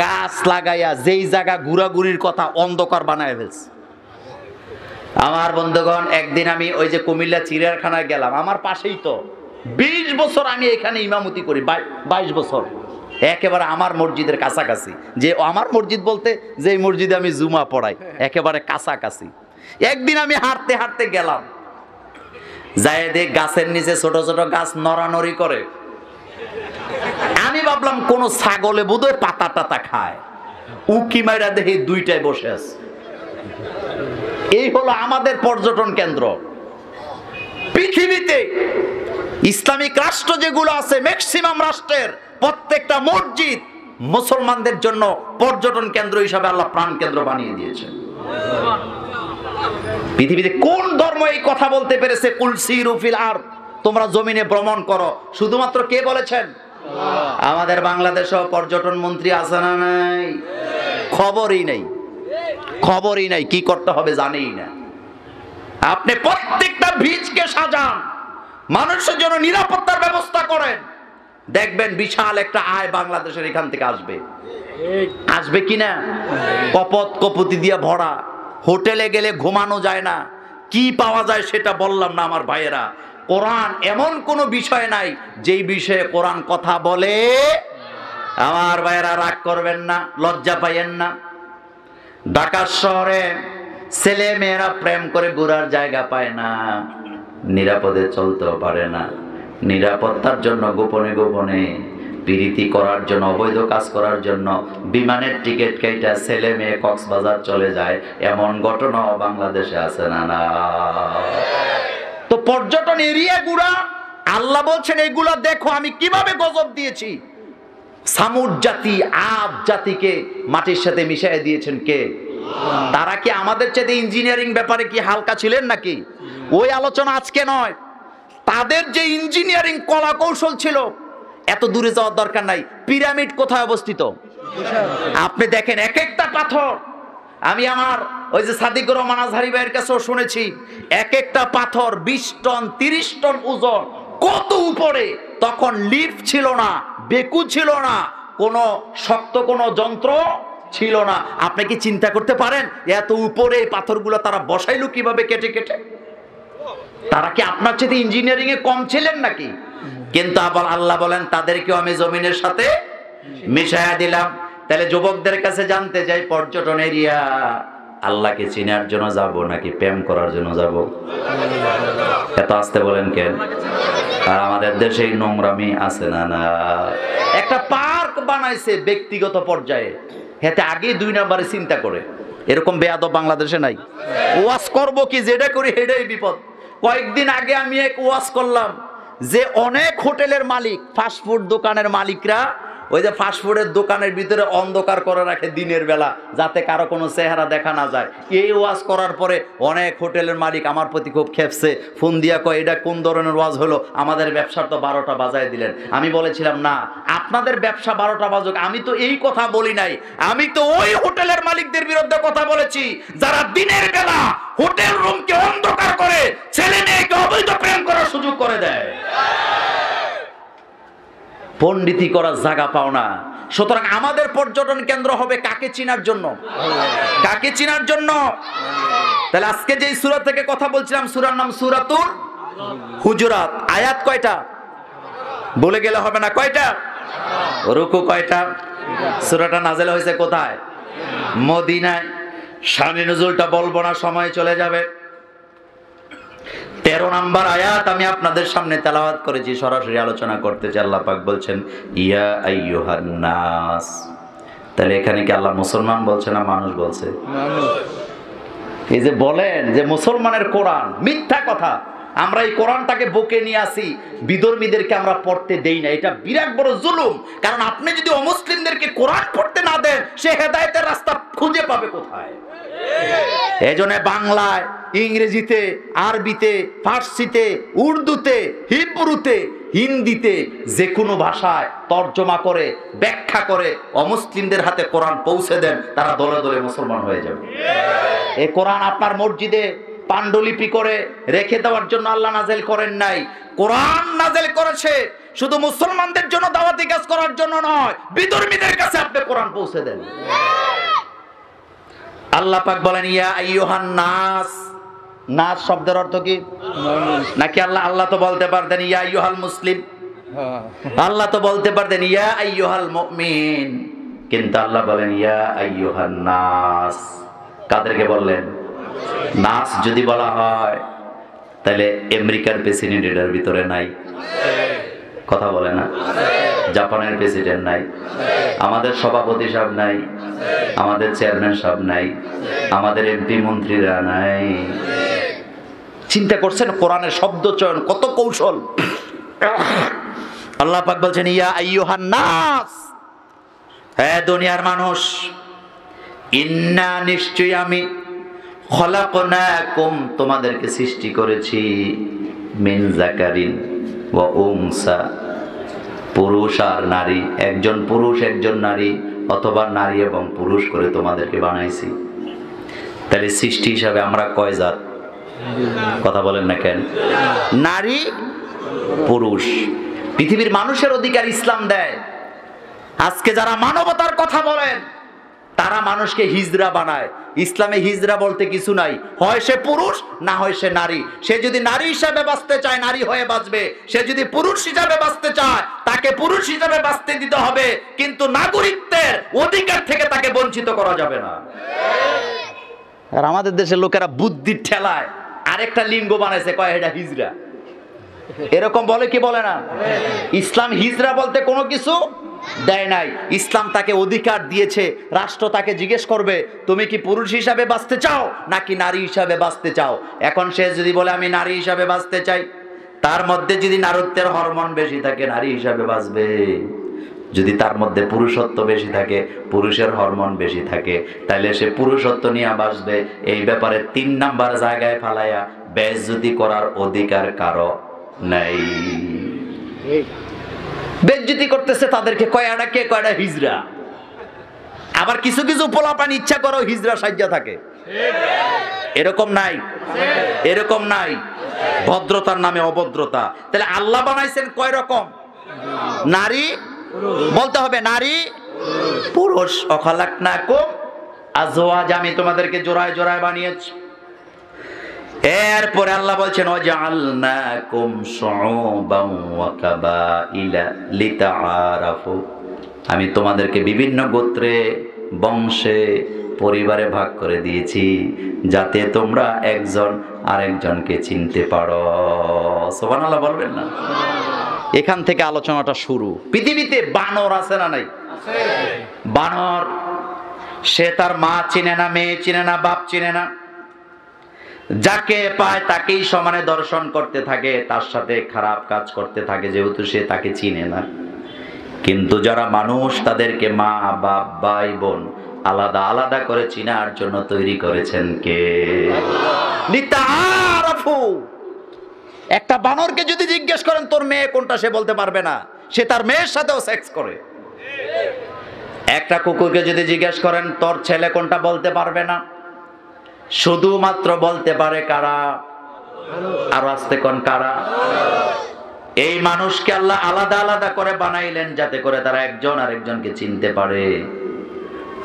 গাছ লাগাইয়া যেই জায়গা ঘুরাঘুরির কথা অন্ধকার বানায় ফেলছে। আমার বন্ধুগণ, একদিন আমি ওই যে কুমিল্লা চিড়িয়াখানায় গেলাম, আমার পাশেই তো। 20 বছর আমি এখানে ইমামতি করি, 22 বছর, একেবারে আমার মসজিদের কাছাকাছি। যে আমার মসজিদ বলতে যে মসজিদে আমি জুমা পড়াই, একেবারে কাছাকাছি। একদিন আমি হাঁটতে হাঁটতে গেলাম, যাই দেখ গাছের নিচে ছোট ছোট গাছ নড়ানড়ি করে। আমি ভাবলাম কোন ছাগলে বোধহয় পাতা টাতা খায়। উকি মাইরা দেখি দুইটাই বসে আছে। এই হলো আমাদের পর্যটন কেন্দ্র। পৃথিবীতে ইসলামিক রাষ্ট্র যেগুলো আছে, ম্যাক্সিমাম রাষ্ট্রের প্রত্যেকটা মসজিদ মুসলমানদের জন্য পর্যটন কেন্দ্র হিসাবে আল্লাহ প্রাণ কেন্দ্র বানিয়ে দিয়েছেন। পৃথিবীতে কোন ধর্ম এই কথা বলতে পেরেছে কুল সিরু ফিল আরদ, তোমরা জমিনে ভ্রমণ করো? শুধুমাত্র কে বলেছেন? আমাদের বাংলাদেশেও পর্যটন মন্ত্রী আছে না নাই? খবরই নাই, খবরই নাই, কি করতে হবে জানেই না। আপনি প্রত্যেকটা বীজকে সাজান, মানুষের জন্য নিরাপত্তার ব্যবস্থা করেন, দেখবেন বিশাল একটা আয় বাংলাদেশের এখান থেকে আসবে। আসবে কিনা? কপত কপতি দিয়ে ভরা। হোটেলে গেলে ঘুমানো যায় না, কি পাওয়া যায় সেটা বললাম না আমার ভাইয়েরা। কোরআন এমন কোনো বিষয় নাই যেই বিষয়ে কোরআন কথা বলে। আমার ভাইয়েরা রাগ করবেন না, লজ্জা পাইয়েন না। ঢাকা শহরে ছেলে মেয়েরা প্রেম করে ঘোরার জায়গা পায় না, নিরাপদে চলতেও পারে না। নিরাপত্তার জন্য গোপনে গোপনে প্রীতি করার জন্য, অবৈধ কাজ করার জন্য বিমানের টিকিট কেটে ছেলে মেয়ে কক্সবাজার চলে যায়, এমন ঘটনাও বাংলাদেশে আছে না না? তো পর্যটন এরিয়া গুলা আল্লাহ বলছেন এগুলা দেখো আমি কিভাবে গজব দিয়েছি। সামুদ জাতি, আদ জাতিকে মাটির সাথে মিশিয়ে দিয়েছেন কে? তারা কি আমাদের চেয়ে ইঞ্জিনিয়ারিং ব্যাপারে কি হালকা ছিলেন নাকি? ওই আলোচনা আজকে নয়। তাদের যে ইঞ্জিনিয়ারিং কলা কৌশল ছিল, এত দূরে যাওয়ার দরকার নাই। পিরামিড কোথায় অবস্থিত? আপনি দেখেন এক একটা পাথর। আমি আমার ওই যে সাদিকুর রহমান আজহারি ভাইয়ের কাছেও শুনেছি, এক একটা পাথর 20 টন 30 টন ওজন, কত উপরে। তখন লিফট ছিল না, বেকু ছিল না, কোনো শক্ত কোনো যন্ত্র ছিল না। আপনি কি চিন্তা করতে পারেন এত উপরে এই পাথরগুলো তারা বসাইলো কিভাবে কেটে কেটে? তারা কি আপনার চেয়ে ইঞ্জিনিয়ারিং এ কম ছিলেন নাকি? কিন্তু আবার আল্লাহ বলেন তাদেরকেও আমি জমিনের সাথে মিশায়া দিলাম। তাহলে যুবকদের কাছে জানতে চাই, পর্যটন এরিয়া আল্লাহকে চিনার জন্য যাব নাকি প্রেম করার জন্য যাব? এত আসতে বলেন কেন? আর আমাদের দেশে নোংরামি আছে না না? একটা পার্ক বানাইছে ব্যক্তিগত পর্যায়ে, হেতে আগে 2 নম্বরে চিন্তা করে। এরকম বেয়াদব বাংলাদেশে নাই। ওয়াজ করবো কি, যেটা করি সেটাই বিপদ। কয়েকদিন আগে আমি এক ওয়াজ করলাম যে অনেক হোটেলের মালিক, ফাস্টফুড দোকানের মালিকরা ওই যে ফাস্টফুডের দোকানের ভিতরে অন্ধকার করে রাখে দিনের বেলা, যাতে কারো কোনো চেহারা দেখা না যায়। এই ওয়াজ করার পরে অনেক হোটেলের মালিক আমার প্রতি খুব খেপছে, ফোন দিয়া কয় এটা কোন ধরনের ওয়াজ হলো, আমাদের ব্যবসার তো 12টা বাজায় দিলেন। আমি বলেছিলাম না, আপনাদের ব্যবসা 12টা বাজুক, আমি তো এই কথা বলি নাই, আমি তো ওই হোটেলের মালিকদের বিরুদ্ধে কথা বলেছি যারা দিনের বেলা হোটেল রুমকে অন্ধকার করে ছেলে মেয়েকে অবৈধ প্রেম করার সুযোগ করে দেয়। পণ্ডিতি করার জায়গা পাও না। সুতরাং আমাদের পর্যটন কেন্দ্র হবে কাকে চিনার জন্য? কাকে চিনার জন্য? তাহলে আজকে যে সূরা থেকে কথা বলছিলাম, সূরার নাম সূরাতুল হুজুরাত। আয়াত কয়টা বলে গেলে হবে না? কয়টা? রুকু কয়টা? সূরাটা নাযিল হয়েছে কোথায়? মদিনায়। শানে নুজুলটা বলবো না, সময় চলে যাবে। 13 নম্বর আয়াত আমি আপনাদের সামনে তেলাওয়াত করেছি, সরাসরি আলোচনা করতেছি। আল্লাহ পাক বলছেন ইয়া আইয়ুহান নাস। তাহলে এখানে কি আল্লাহ মুসলমান বলছে না মানুষ বলছে? এই যে বলেন যে মুসলমানের কোরআন, মিথ্যা কথা। আমরা এই কোরআনটাকে বুকে নিয়ে আসি, বিধর্মীদেরকে আমরা পড়তে দেই না। এটা বিরাট বড় জুলুম। কারণ আপনি যদি অমুসলিমদেরকে কোরআন পড়তে না দেন, সে হেদায়েতের রাস্তা খুঁজে পাবে কোথায়? এজন্য বাংলায়, ইংরেজিতে, আরবিতে, ফার্সিতে, উর্দুতে, হিব্রুতে, হিন্দিতে, যে কোনো ভাষায় তর্জমা করে, ব্যাখ্যা করে অমুসলিমদের হাতে কোরআন পৌঁছে দেন, তারা দলে দলে মুসলমান হয়ে যাবে। এই কোরআন আপনার মসজিদে পাণ্ডুলিপি করে রেখে দেওয়ার জন্য আল্লাহ নাযিল করেন নাই। কোরআন নাযিল করেছে শুধু মুসলমানদের জন্য দাওয়াতি কাজ করার জন্য নয়, বিধর্মীদের কাছে আপনি কোরআন পৌঁছে দেন। আল্লাহ পাক বলেন ইয়া আইয়ুহান নাস। নাস শব্দের অর্থ কি? নাকি আল্লাহ তো বলতে পারতেন ইয়া আইয়ুহাল মুসলিম, আল্লাহ তো বলতে পারতেন ইয়া আইয়ুহাল মুমিন, কিন্তু আল্লাহ বলেন ইয়া আইয়ুহান নাস। কাদেরকে বললেন? নাস যদি বলা হয় তাহলে আমেরিকার প্রেসিডেন্ট এটার ভিতরে নাই, কথা বলে না? জাপানের প্রেসিডেন্ট নাই, আমাদের সভাপতি সাহেব নাই, আমাদের চেয়ারম্যান সাহেব নাই, আমাদের এমপি মন্ত্রীরা নাই। চিন্তা করছেন কোরআনের শব্দ চয়ন কত কৌশল? আল্লাহ পাক বলছেন ইয়া আইয়ুহান নাস, হে দুনিয়ার মানুষ, ইন্না নিশ্চয়ই আমি খলাকনাকুম তোমাদেরকে সৃষ্টি করেছি মিন যাকারিন ওয়া উনসা, পুরুষ আর নারী, একজন পুরুষ একজন নারী, অথবা নারী এবং পুরুষ করে তোমাদেরকে বানাইছি। তাহলে সৃষ্টি হিসাবে আমরা কয় জাত? কথা বলেন না কেন? নারী পুরুষ। পৃথিবীর মানুষের অধিকার ইসলাম দেয়। আজকে যারা মানবতার কথা বলেন তারা মানুষকে হিজড়া বানায়। ইসলামে হিজড়া বলতে কিছু নাই, হয় সে পুরুষ না হয় সে নারী। সে যদি নারী হিসাবে বাঁচতে চায় নারী হয়ে বাঁচবে, সে যদি পুরুষ হিসাবে বাঁচতে চায় তাকে পুরুষ হিসাবে বাঁচতে দিতে হবে, কিন্তু নাগরিকত্বের অধিকার থেকে তাকে বঞ্চিত করা যাবে না। আর আমাদের দেশের লোকেরা বুদ্ধির ঠেলায় আরেকটা লিঙ্গ বানাইছে, কয় এটা হিজড়া। এরকম বলে কি বলে না? ইসলাম হিজড়া বলতে কোনো কিছু দেয় নাই। ইসলাম তাকে অধিকার দিয়েছে। রাষ্ট্র তাকে জিজ্ঞেস করবে তুমি কি পুরুষ হিসাবে বাঁচতে চাও নাকি নারী হিসাবে বাঁচতে চাও। এখন সে যদি বলে আমি নারী হিসাবে বাঁচতে চাই, তার মধ্যে যদি নারীত্বের হরমোন বেশি থাকে নারী হিসাবে বাঁচবে, যদি তার মধ্যে পুরুষত্ব বেশি থাকে, পুরুষের হরমোন বেশি থাকে, তাহলে সে পুরুষত্ব নিয়ে বাঁচবে। এই ব্যাপারে 3 নাম্বার জায়গায় ফালাইয়া বেইজ্জতি করার অধিকার কারো নাই। বেইজ্জতি করতেছে তাদেরকে, কয়টা কে কয়টা হিজড়া। আবার কিছু কিছু পোলাপান ইচ্ছা করো হিজড়া সাজ্জা থাকে। এরকম নাই? এরকম নাই। ভদ্রতার নামে অভদ্রতা। তাহলে আল্লাহ বানাইছেন কয় রকম? নারী বলতে হবে, নারী পুরুষ। অখালাকনাকুম আজওয়াজ, আমি তোমাদেরকে জোড়ায় জোড়ায় বানিয়েছি। এরপরে আল্লাহ বলছেন ওয়াজআলনাকুম শুউবান ওয়া কাবাইলা লিতাআরাফু, আমি তোমাদেরকে বিভিন্ন গোত্রে, বংশে, পরিবারে ভাগ করে দিয়েছি যাতে তোমরা একজন আরেকজনকে চিনতে পারো। সুবহানাল্লাহ বলবেন না? এখান থেকে আলোচনাটা শুরু। পৃথিবীতে বানর আছে না নাই? বানর, সে তার মা চিনে না, মেয়ে চিনে না, বাপ চিনে না, যাকে পায় তাকেই সমানে দর্শন করতে থাকে, তার সাথে খারাপ কাজ করতে থাকে, যেহেতু সে তাকে চিনে না। কিন্তু যারা মানুষ তাদেরকে মা বাপ ভাই বোন আলাদা আলাদা করে চিনার জন্য তৈরি করেছেন কে? লিতাআরাফু। একটা বানরকে যদি জিজ্ঞেস করেন তোর মেয়ে কোনটা, সে বলতে পারবে না, সে তার মেয়ের সাথেও সেক্স করে। একটা কুকুরকে যদি জিজ্ঞেস করেন তোর ছেলে কোনটা, বলতে পারবে না, শুধুমাত্র বলতে পারে কারা? আর আস্তে কোন কারা? এই মানুষকে আল্লাহ আলাদা আলাদা করে বানাইলেন যাতে করে তারা একজন আরেকজনকে চিনতে পারে।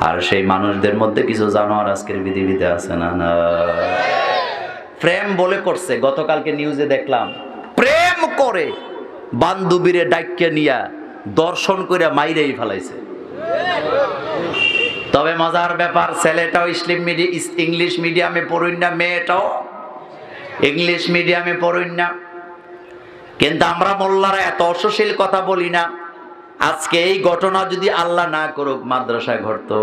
আর সেই মানুষদের মধ্যে কিছু জানোয়ার আজকের পৃথিবীতে আছে না? না, প্রেম বলে করছে। গতকালকে নিউজে দেখলাম, প্রেম করে বান্ধবীরে ডাইকে নিয়া দর্শন করে মাইরেই ফেলাইছে। তবে মজার ব্যাপার, ছেলেটাও ইংলিশ মিডিয়ামে পড়ুন না, মেয়েটাও ইংলিশ মিডিয়ামে পড়ুন না। কিন্তু আমরা মোল্লারা এত অশ্লীল কথা বলি না। আজকে এই ঘটনা যদি আল্লাহ না করুক মাদ্রাসায় ঘটতো,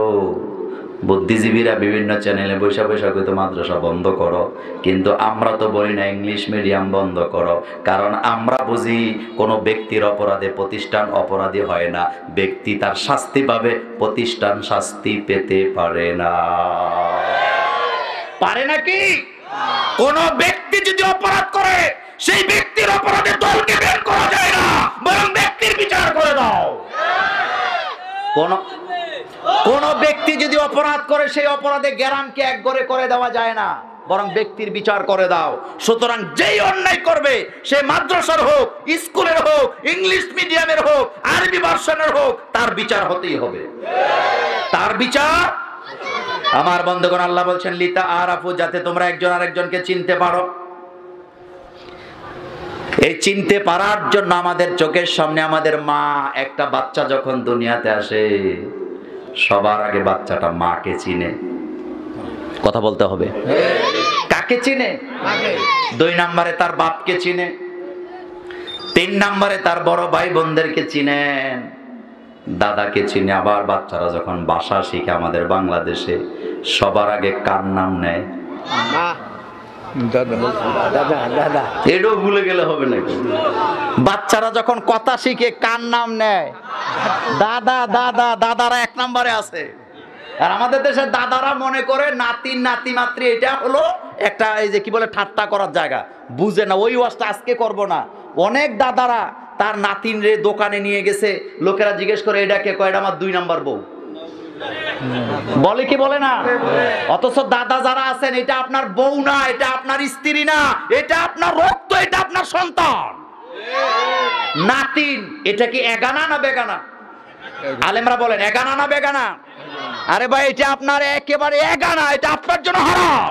বুদ্ধিজীবীরা বিভিন্ন চ্যানেলে বৈশা বৈশা কইতো মাদ্রাসা বন্ধ করো, কিন্তু আমরা তো বলি না ইংলিশ মিডিয়াম বন্ধ করো। কারণ আমরা বুঝি কোনো ব্যক্তির অপরাধে প্রতিষ্ঠান অপরাধী হয় না, ব্যক্তি তার শাস্তি পাবে, প্রতিষ্ঠান শাস্তি পেতে পারে না। পারে নাকি? কোন ব্যক্তি যদি অপরাধ করে সেই ব্যক্তির অপরাধে দলকে বের করা যায় না, বরং ব্যক্তির বিচার করে দাও। কোন ব্যক্তি যদি অপরাধ করে সেই অপরাধে গ্রামকে একঘরে করে দেওয়া যায় না, বরং ব্যক্তির বিচার করে দাও। সুতরাং যেই অন্যায় করবে সে মাদ্রাসার হোক, স্কুলের হোক, ইংলিশ মিডিয়ামের হোক, আরবি ভার্সনের হোক, তার বিচার হতেই হবে। তার বিচার। আমার বন্ধুগণ, আল্লাহ বলছেন লিতাআরাফু, যাতে তোমরা একজন আরেকজনকে চিনতে পারো। এই চিনতে পারার জন্য আমাদের চোখের সামনে আমাদের মা, একটা বাচ্চা যখন দুনিয়াতে আসে সবার আগে বাচ্চাটা মাকে চিনে। কথা বলতে হবে। কাকে চিনে? 2 নম্বরে তার বাপকে চিনে, 3 নম্বরে তার বড় ভাই বোনদেরকে চিনেন, দাদাকে চিনে। আবার বাচ্চারা যখন ভাষা শিখে আমাদের বাংলাদেশে সবার আগে কার নাম নেয়? এটাও ভুলে গেলে হবে নাকি? বাচ্চারা যখন কথা শিখে কার নাম নেয়? দাদা। দাদারা 1 নম্বরে আছে। আর আমাদের দেশের দাদারা মনে করে নাতি নাতিমাত্রী এটা হলো একটা, এই যে কি বলে, ঠাট্টা করার জায়গা। বুঝে না, ওই ওয়াজটা আজকে করব না। অনেক দাদারা তার নাতিন রে দোকানে নিয়ে গেছে, লোকেরা জিজ্ঞেস করে এটা কে, কয় এটা আমার 2 নম্বর বউ। বলে কি বলে না? অথচ দাদা যারা আছেন, এটা আপনার বউ না, এটা আপনার স্ত্রী না, এটা আপনার রক্ত, এটা আপনার সন্তান। নাতিন এটা কি এগানা না বেগানা? আলেমরা বলেন এগানা না বেগানা? আরে ভাই, এটা আপনার একেবারে এগানা, এটা আপনার জন্য হারাম।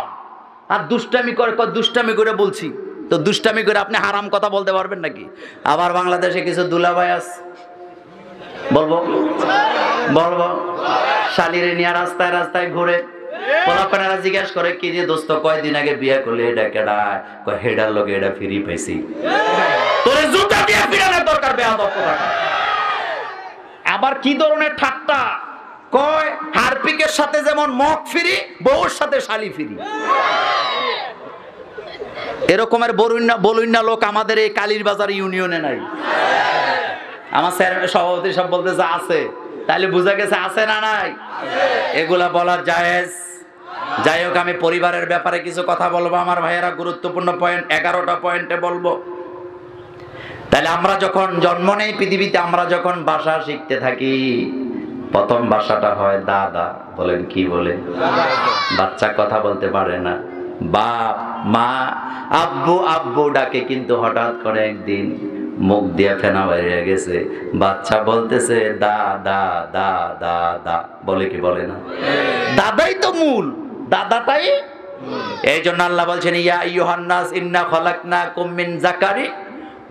আর দুষ্টামি করে, দুষ্টামি করে বলছি তো, দুষ্টামি করে আপনি হারাম কথা বলতে পারবেন নাকি? আবার বাংলাদেশে কিছু দুলাভাই আছে, বলবো শালিরে নিয়ে রাস্তায় রাস্তায় ঘুরে, পোলাপানেরা জিজ্ঞেস করে কি যে দোস্ত কয়দিন আগে বিয়ে করলে, এটা কেডা? কয় হেডার লগে এটা ফ্রি পাইছি। তোরে জুতা দিয়ে ফিরানোর দরকার বেয়াদব কোথাকার। আবার কি ধরনের ঠাট্টা কয়, হারপিকের সাথে যেমন মগ ফ্রি, বউর সাথে শালি ফ্রি। এরকমের বলুইন্না লোক আমাদের এই কালীর বাজার ইউনিয়নে নাই। আমার স্যার সভাপতি সব বলতেছে আছে, তাহলে বুঝা গেছে আছে না নাই? এগুলা বলা জায়েজ। যাই হোক, আমি পরিবারের ব্যাপারে কিছু কথা বলবো আমার ভাইয়েরা, গুরুত্বপূর্ণ পয়েন্ট, 11টা পয়েন্টে বলবো। তাহলে আমরা যখন জন্ম নেই পৃথিবীতে, আমরা যখন ভাষা শিখতে থাকি, প্রথম ভাষাটা হয় দাদা। বলেন কি বলে? বাচ্চা কথা বলতে পারে না, বাপ মা আব্বু আব্বু ডাকে, কিন্তু হঠাৎ করে একদিন মুখ দিয়ে ফেনা বাইরে গেছে, বাচ্চা বলতেছে দা দা দা দা দা। বলে কি বলে না? দাদাই তো মূল, দাদাটাই। এই জন্য আল্লাহ বলছেন ইয়া আইয়ুহান নাস ইন্না খালাকনাকুম মিন যাকারি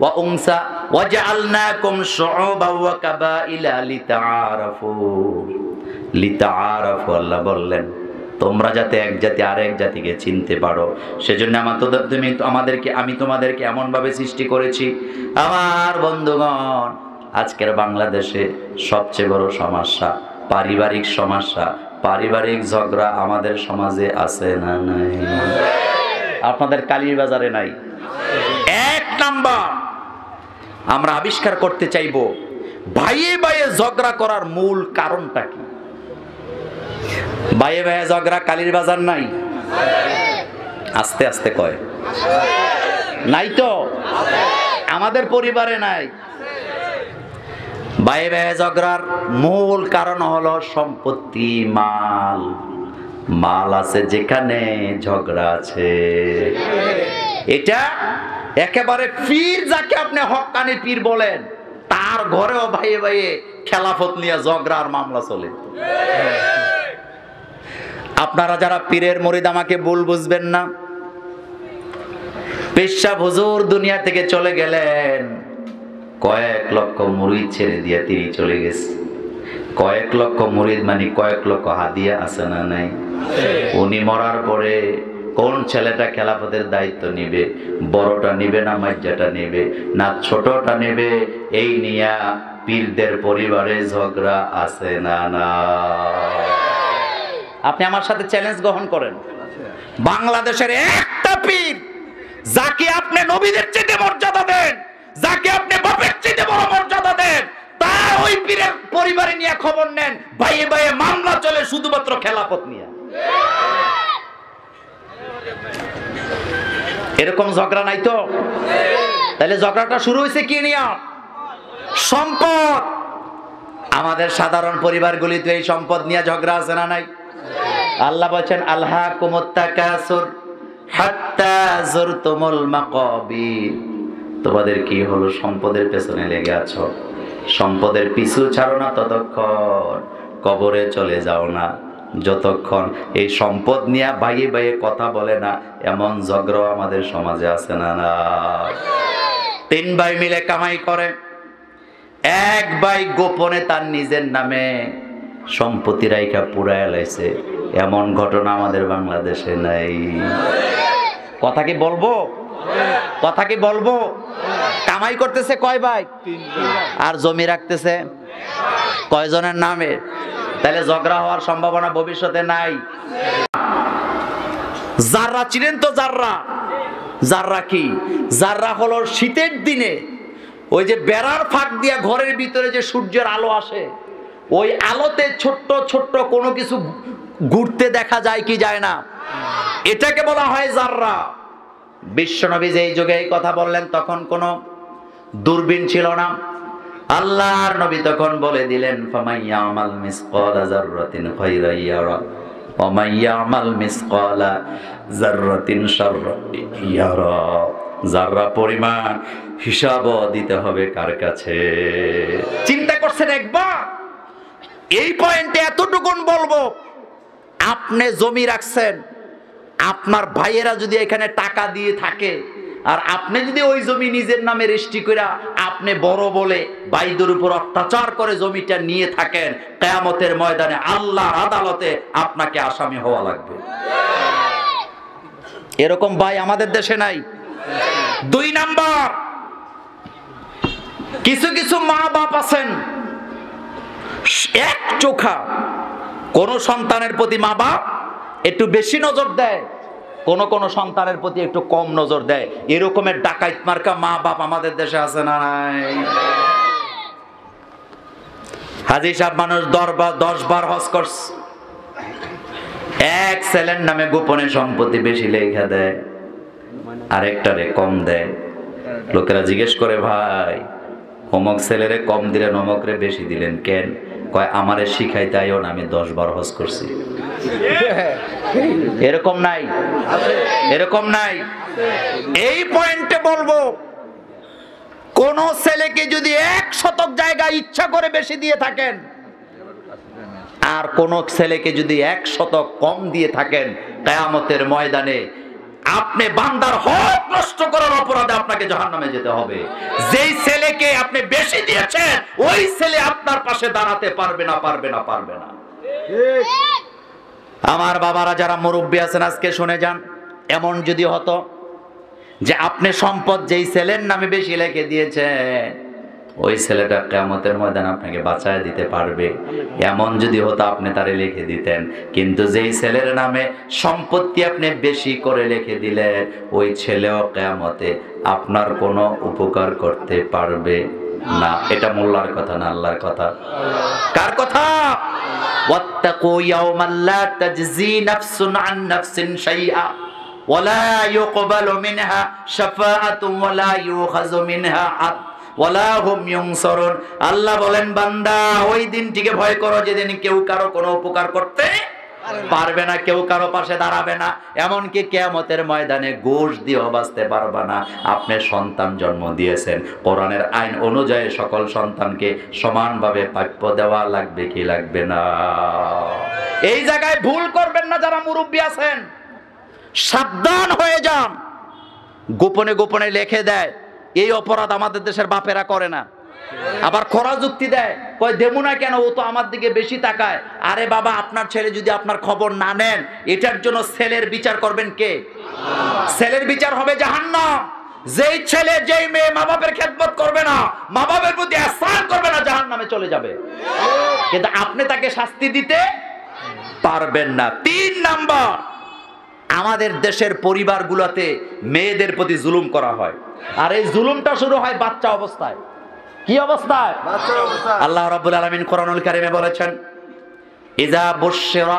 ওয়া উনসা ওয়া জাআলনাকুম শুউবান ওয়া কাবাইলা লিতাআরাফু। লিতাআরাফু, আল্লাহ বললেন তোমরা যাতে এক জাতি আরেক জাতিকে চিনতে পারো, সেজন্য আমি তোমাদেরকে এমন ভাবে সৃষ্টি করেছি। আমার বন্ধুগণ, আজকের বাংলাদেশে সবচেয়ে বড় সমস্যা পারিবারিক সমস্যা, পারিবারিক ঝগড়া আমাদের সমাজে আছে না নাই? আপনাদের কালীর বাজারে নাই? 1 নাম্বার, আমরা আবিষ্কার করতে চাইবো ভাইয়ে ভাইয়ে ঝগড়া করার মূল কারণটা কি? ভাইয়ে ভাইয়ে ঝগড়া কালীর বাজার নাই? আস্তে আস্তে কয় নাই তো? আমাদের পরিবারে নাই। ভাইয়ে ভাইয়ে ঝগড়ার মূল কারণ হলো সম্পত্তি, মাল। মাল আছে যেখানে ঝগড়া আছে। এটা একেবারে পীর, যাকে আপনি হক্কানি পীর বলেন, তার ঘরেও ভাইয়ে ভাইয়ে খেলাফত নিয়ে ঝগড়ার মামলা চলে। আপনারা যারা পীরের মুরিদ আমাকে ভুল বুঝবেন না। পেশা হুজুর দুনিয়া থেকে চলে গেলেন, কয়েক লক্ষ মুরিদ ছেড়ে দিয়ে তিনি চলে গেছে। কয়েক লক্ষ মুরিদ মানে কয়েক লক্ষ হাদিয়া আছে না নাই? উনি মরার পরে কোন ছেলেটা খেলাফতের দায়িত্ব নিবে? বড়টা নিবে না মাইজাটা নিবে না ছোটটা নিবে? এই নিয়া পীরদের পরিবারে ঝগড়া আছে না না? আপনি আমার সাথে চ্যালেঞ্জ গ্রহণ করেন, বাংলাদেশের একটা পীর যাকে আপনি নবীদের চেয়ে মর্যাদা দেন, যাকে আপনি বাপের চেয়ে বড় মর্যাদা দেন, তার ওই পীরের পরিবারে নিয়ে খবর নেন ভাইয়ে ভাইয়ে মামলা চলে শুধুমাত্র খেলাফত নিয়ে। এরকম ঝগড়া নাই তো? তাহলে ঝগড়াটা শুরু হয়েছে কি নিয়ে? সম্পদ। আমাদের সাধারণ পরিবারগুলি তো এই সম্পদ নিয়ে ঝগড়া আছে না নাই? আল্লাহ বলেন আলহাকুমুত তাকাসুর হাত্তা যুরতুমুল মাকাবির। তোমাদের কি হলো? সম্পদের পেছনে লেগে আছো। সম্পদের পিছু ছাড়ো না ততক্ষণ, কবরে চলে যাও না যতক্ষণ এই সম্পদ নিয়ে ভাইয়ে ভাইয়ে কথা বলে না। এমন ঝগড়া আমাদের সমাজে আছে না না? 3 ভাই মিলে কামাই করে, এক ভাই গোপনে তার নিজের নামে সম্পত্তি রাইখা পুরায় লাইছে। এমন ঘটনা আমাদের বাংলাদেশে নাই। কথা কি বলবো? কথা কি বলবো? কামাই করতেছে কয় ভাই? আর জমি রাখতেছে কয়জনের নামে? তাহলে ঝগড়া হওয়ার সম্ভাবনা ভবিষ্যতে নাই। জাররা চিনেন তো? জাররা, জাররা কি? জাররা হলো শীতের দিনে ওই যে বেড়ার ফাঁক দিয়া ঘরের ভিতরে যে সূর্যের আলো আসে, ওই আলোতে ছোট্ট ছোট্ট কোনো কিছু ঘুরতে দেখা যায় কি যায় না, এটাকে বলা হয় জাররা। বিশ্বনবী যেই যুগে এই কথা বললেন তখন কোনো দূরবীন ছিল না। আল্লাহর নবী তখন বলে দিলেন ফামাইয়ামাল মিসকালা যাররাতিন খায়রান ইয়ারা ওয়া মাইয়ামাল মিসকালা যাররাতিন শাররান ইয়ারা। যাররা পরিমাণ হিসাব দিতে হবে কার কাছে? চিন্তা করছেন একবার? এই পয়েন্টে এতটুকুন বলবো, আপনি জমি রাখছেন, আপনার ভাইয়েরা যদি এখানে টাকা দিয়ে থাকে আর আপনি যদি ওই জমি নিজের নামে রেজিস্ট্রি করে আপনি বড় বলে ভাইদের উপর অত্যাচার করে জমিটা নিয়ে থাকেন, কিয়ামতের ময়দানে আল্লাহর আদালতে আপনাকে আসামি হওয়া লাগবে। এরকম ভাই আমাদের দেশে নাই। 2 নাম্বার, কিছু কিছু মা বাপ আছেন এক চোখা। কোন সন্তানের প্রতি মা বাপ একটু বেশি নজর দেয়, কোন সন্তানের প্রতি একটু কম নজর দেয়। এরকমের ডাকাইত মার্কা মা বাপ আমাদের দেশে আছে না নাই? হাজী সাহেব মানুষ 10 বার হজ করছে, এক ছেলের নামে গোপনে সম্পত্তি বেশি লেখা দেয়, আরেকটারে কম দেয়। লোকেরা জিজ্ঞেস করে ভাই অমুক ছেলেরে কম দিলেন অমুকরে বেশি দিলেন কেন? কয় আমারে শিখাইতে আইও না, আমি 10 বার হজ করছি। এরকম নাই? এরকম নাই? এই পয়েন্টে বলবো, কোন ছেলেকে যদি 1 শতক জায়গা ইচ্ছা করে বেশি দিয়ে থাকেন আর কোন ছেলেকে যদি 1 শতক কম দিয়ে থাকেন, কিয়ামতের ময়দানে আপনি বান্দার হক নষ্ট করার অপরাধে আপনাকে জাহান্নামে যেতে হবে। যেই ছেলেকে আপনি বেশি দিয়েছেন ওই ছেলে আপনার পাশে দাঁড়াতে পারবে না, পারবে না, পারবে না। আমার বাবারা যারা মুরব্বী আছেন আজকে শুনে যান, এমন যদি হতো যে আপনি সম্পদ যেই ছেলের নামে বেশি লিখে দিয়েছেন ওই ছেলেটা কিয়ামতের ময়দানে আপনাকে বাঁচায় দিতে পারবে, এমন যদি হতো আপনি তারে লিখে দিতেন। কিন্তু যেই ছেলের নামে সম্পত্তি আপনি বেশি করে লিখে দিলেন ওই ছেলেও কিয়ামতে আপনার কোনো উপকার করতে পারবে না, এটা মোল্লার কথা না, আল্লাহর কথা। কার কথা? ওয়াত্তাকু ইয়াওমান লা তাজজি নাফসুন আন নাফসিন শাইআ ওয়ালা ইউকবালু মিনহা শাফাআতুন ওয়ালা ইউখাযু মিনহা আদ ওয়ালা হুম ইউনসারুন। আল্লাহ বলেন, বান্দা ওই দিনটিকে ভয় করো যেদিন কেউ কারো কোনো উপকার করতে পারবে না, কেউ কারো পাশে দাঁড়াবে না, এমনকি কিয়ামতের ময়দানে ঘুষ দিয়েও বাঁচতে পারবে না। আপনি সন্তান জন্ম দিয়েছেন, কোরআনের আইন অনুযায়ী সকল সন্তানকে সমানভাবে প্রাপ্য দেওয়া লাগবে কি লাগবে না? এই জায়গায় ভুল করবেন না যারা মুরব্বী আছেন, সাবধান হয়ে যান। গোপনে গোপনে লিখে দেয়, এই অপরাধ আমাদের দেশের বাপেরা করে না। আবার খরা যুক্তি দেয়, কয় দেবো না কেন, ও তো আমার দিকে বেশি তাকায়। আরে বাবা, আপনার ছেলে যদি আপনার খবর না নেন, এটার জন্য ছেলের বিচার করবেন কে? ছেলের বিচার হবে জাহান্নাম। যেই ছেলে যেই মেয়ে মা বাপের খেদমত করবে না, মা বাপের প্রতি ihsan করবে না, জাহান্নামে চলে যাবে। কিন্তু আপনি তাকে শাস্তি দিতে পারবেন না। 3 নাম্বার, আমাদের দেশের পরিবারগুলোতে মেয়েদের প্রতি জুলুম করা হয়, আর এই জুলুমটা শুরু হয় বাচ্চা অবস্থায়। কি অবস্থায়? আল্লাহ রাব্বুল আলামিন কোরআনুল কারীমে বলেছেন, ইযা বুশশিরা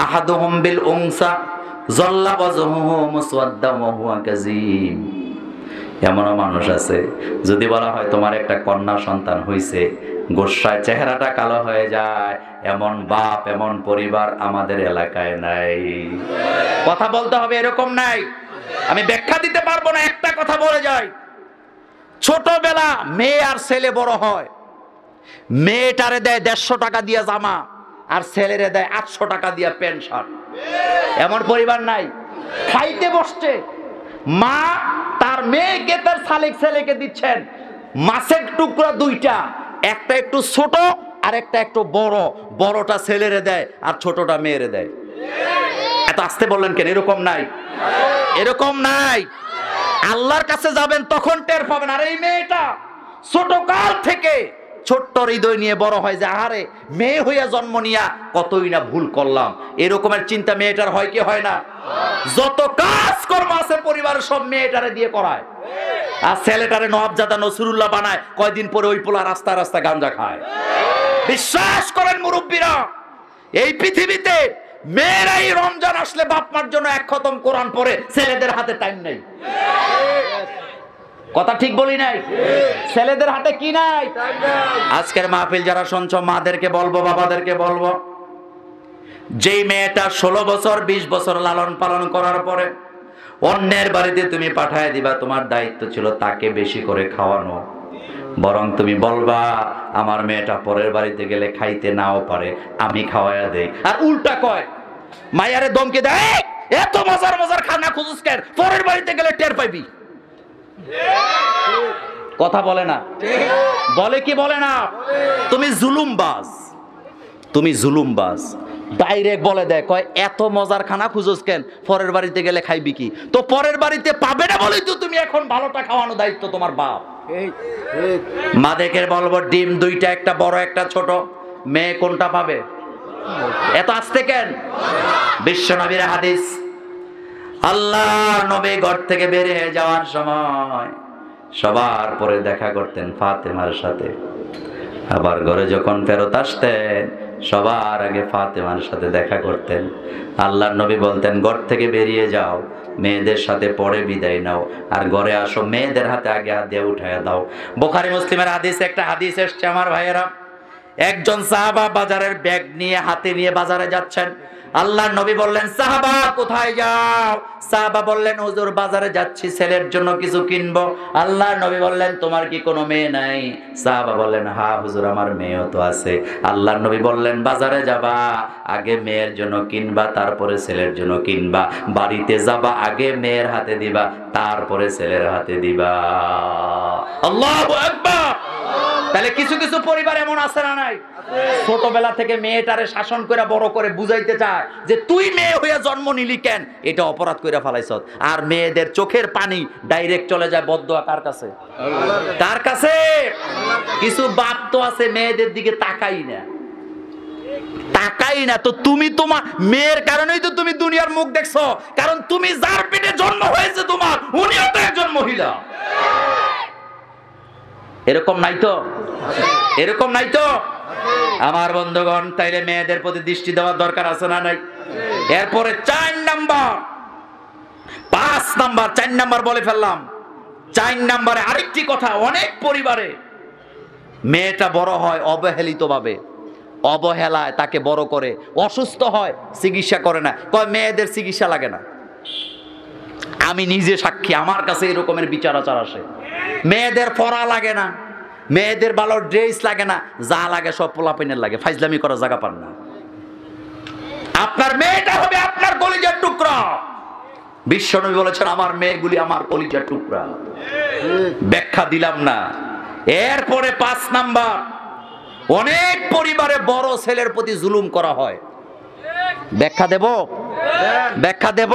আহাদুহুম বিল উনসা যাল্লা ওয়াজহুহু মুসওয়াদ্দান ওয়া হুয়া কাযীম। এমন মানুষ আছে, যদি বলা হয় তোমার একটা কন্যা সন্তান হইছে, গোসায় চেহারাটা কালো হয়ে যায়। এমন বাপ, এমন পরিবার আমাদের এলাকায় নাই। কথা বলতে হবে, এরকম নাই। আমি ব্যাখ্যা দিতে পারবো না, একটা কথা বলে যাই। ছোটবেলা মেয়ে আর ছেলে বড় হয়, মেয়েটারে দেয় 150 টাকা দিয়ে জামা, আর ছেলেরে দেয় 800 টাকা দিয়ে প্যান্ট শার্ট। এমন পরিবার নাই। খাইতে বসছে, মা তার মেয়েকে তার শালিক ছেলেকে দিচ্ছেন মাছের টুকরা 2টা, একটা একটু ছোট আর একটা একটু বড়। বড়টা ছেলেরে দেয় আর ছোটটা মেয়েরে দেয়। এত আসতে বললেন কেন? এরকম নাই, এরকম নাই। আল্লাহর কাছে যাবেন তখন টের পাবেন। আর এই মেয়েটা ছোট কাল থেকে ছোট্ট হৃদয় নিয়ে বড় হয় যে আরে মেয়ে হইয়া জন্ম নিয়া কতই না ভুল করলাম, এরকমের চিন্তা মেয়েটার হয় কি হয় না? যত কাজ কর্ম আছে পরিবারের সব মেয়েটারে দিয়ে করায়, আর ছেলেটারে নওয়াবজাদা নসরুল্লাহ বানায়। কয়দিন পরে ওই পোলা রাস্তা রাস্তা গাঞ্জা খায়। বিশ্বাস করেন মুরব্বীরা, এই পৃথিবীতে মেয়েরাই রমজান আসলে বাপ মার জন্য 1 খতম কোরআন পড়ে, ছেলেদের হাতে টাইম নেই। কথা ঠিক বলি নাই? ছেলেদের হাতে কি নাই? আজকের মাহফিল যারা শুনছো, মাদেরকে বলবো, বাবাদেরকে বলবো, যেই মেয়েটা 16 বছর 20 বছর লালন পালন করার পরে অন্যের বাড়িতে তুমি পাঠায় দিবা, তোমার দায়িত্ব ছিল তাকে বেশি করে খাওয়ানো। বরং তুমি বলবা, আমার মেয়েটা পরের বাড়িতে গেলে খাইতে নাও পারে, আমি খাওয়াইয়া দেই। আর উল্টা কয়, মায়ারে দমকে দেয়, এত মজার মজার খানা খুঁজুস কেন, পরের বাড়িতে গেলে টের পাইবি। কথা বলে না? বলে কি বলে না? তুমি জুলুমবাজ, তুমি জুলুমবাজ। ডাইরেক্ট বলে দেয়, কয় এত মজার খানা খুঁজোস কেন, পরের বাড়িতে গেলে খাইবি কি? তো পরের বাড়িতে পাবে না বলেই তো তুমি এখন ভালোটা খাওয়ানো দায়িত্ব তোমার বাপ। মাদেরকে বলবো, ডিম 2টা, একটা বড় একটা ছোট, মেয়ে কোনটা পাবে? এত আসতে কেন? বিশ্ব নবীর হাদিস, আল্লাহ নবী ঘর থেকে বের হয়ে যাওয়ার সময় সবার পরে দেখা করতেন ফাতেমার সাথে, আবার ঘরে যখন ফেরত আসতেন সবার আগে ফাতেমার সাথে দেখা করতেন। আল্লাহর নবী বলতেন, ঘর থেকে বেরিয়ে যাও, মেয়েদের সাথে পরে বিদায় নাও, আর ঘরে আসো, মেয়েদের হাতে আগে হাত দিয়ে উঠাইয়া দাও। বুখারী মুসলিমের হাদিস, একটা হাদিস এসছে আমার ভাইয়েরা। একজন সাহাবা বাজারের ব্যাগ নিয়ে হাতে নিয়ে বাজারে যাচ্ছেন। আল্লাহর নবী বললেন, সাহাবা কোথায় যাও? সাহাবা বললেন, হুজুর বাজারে যাচ্ছি, ছেলের জন্য কিছু কিনবো। আল্লাহর নবী বললেন, তোমার কি কোনো মেয়ে নাই? সাহাবা বললেন, হ্যাঁ হুজুর, আমার মেয়েও তো আছে। আল্লাহর নবী বললেন, বাজারে যাবা, আগে মেয়ের জন্য কিনবা, তারপরে ছেলের জন্য কিনবা। বাড়িতে যাবা, আগে মেয়ের হাতে দিবা, তারপরে ছেলের হাতে দিবা। আল্লাহু আকবার। তাহলে কিছু কিছু পরিবার এমন আছে না নাই? ছোটবেলা থেকে মেয়েটারে শাসন করে বড় করে বুঝাইতে চায় যে তুই মেয়ে হইয়া জন্ম নিলি কেন, এটা অপরাধ কইরা ফেলাইছ। আর মেয়েদের চোখের পানি ডাইরেক্ট চলে যায় বদদোয়া কার কাছে? কার কাছে? কিছু বাপ তো আছে মেয়েদের দিকে তাকাই না, তাকাই না। তো তুমি তোমার মেয়ের কারণেই তো তুমি দুনিয়ার মুখ দেখছো, কারণ তুমি যার পেটে জন্ম হয়েছে তোমার, উনিও তো একজন মহিলা। এরকম নাই তো? এরকম নাই তো? আমার বন্ধুগণ, তাইলে মেয়েদের প্রতি দৃষ্টি দেওয়ার দরকার আছে না নাই? এরপরে 4 নাম্বার, 5 নাম্বার, 4 নাম্বার বলে ফেললাম। 4 নাম্বারে আরেকটি কথা, অনেক পরিবারে মেয়েটা বড় হয় অবহেলিত ভাবে, অবহেলায় তাকে বড় করে, অসুস্থ হয় চিকিৎসা করে না, কয় মেয়েদের চিকিৎসা লাগে না। আমি নিজে সাক্ষী, আমার কাছে এরকমের বিচার আচার আসে। মেয়েদের পড়া লাগে না, মেয়েদের ভালো ড্রেস লাগে না, যা লাগে সব পোলাপাইনের লাগে, ফাইজলামি করার জায়গা পান না। আপনার মেয়েটা হবে আপনার কলিজার টুকরা। বিশ্বনবী বলেছেন আমার মেয়েগুলি আমার কলিজার টুকরা। ব্যাখ্যা দিলাম না। এরপরে 5 নাম্বার, অনেক পরিবারে বড় ছেলের প্রতি জুলুম করা হয়। ব্যাখ্যা দেব? ব্যাখ্যা দেব?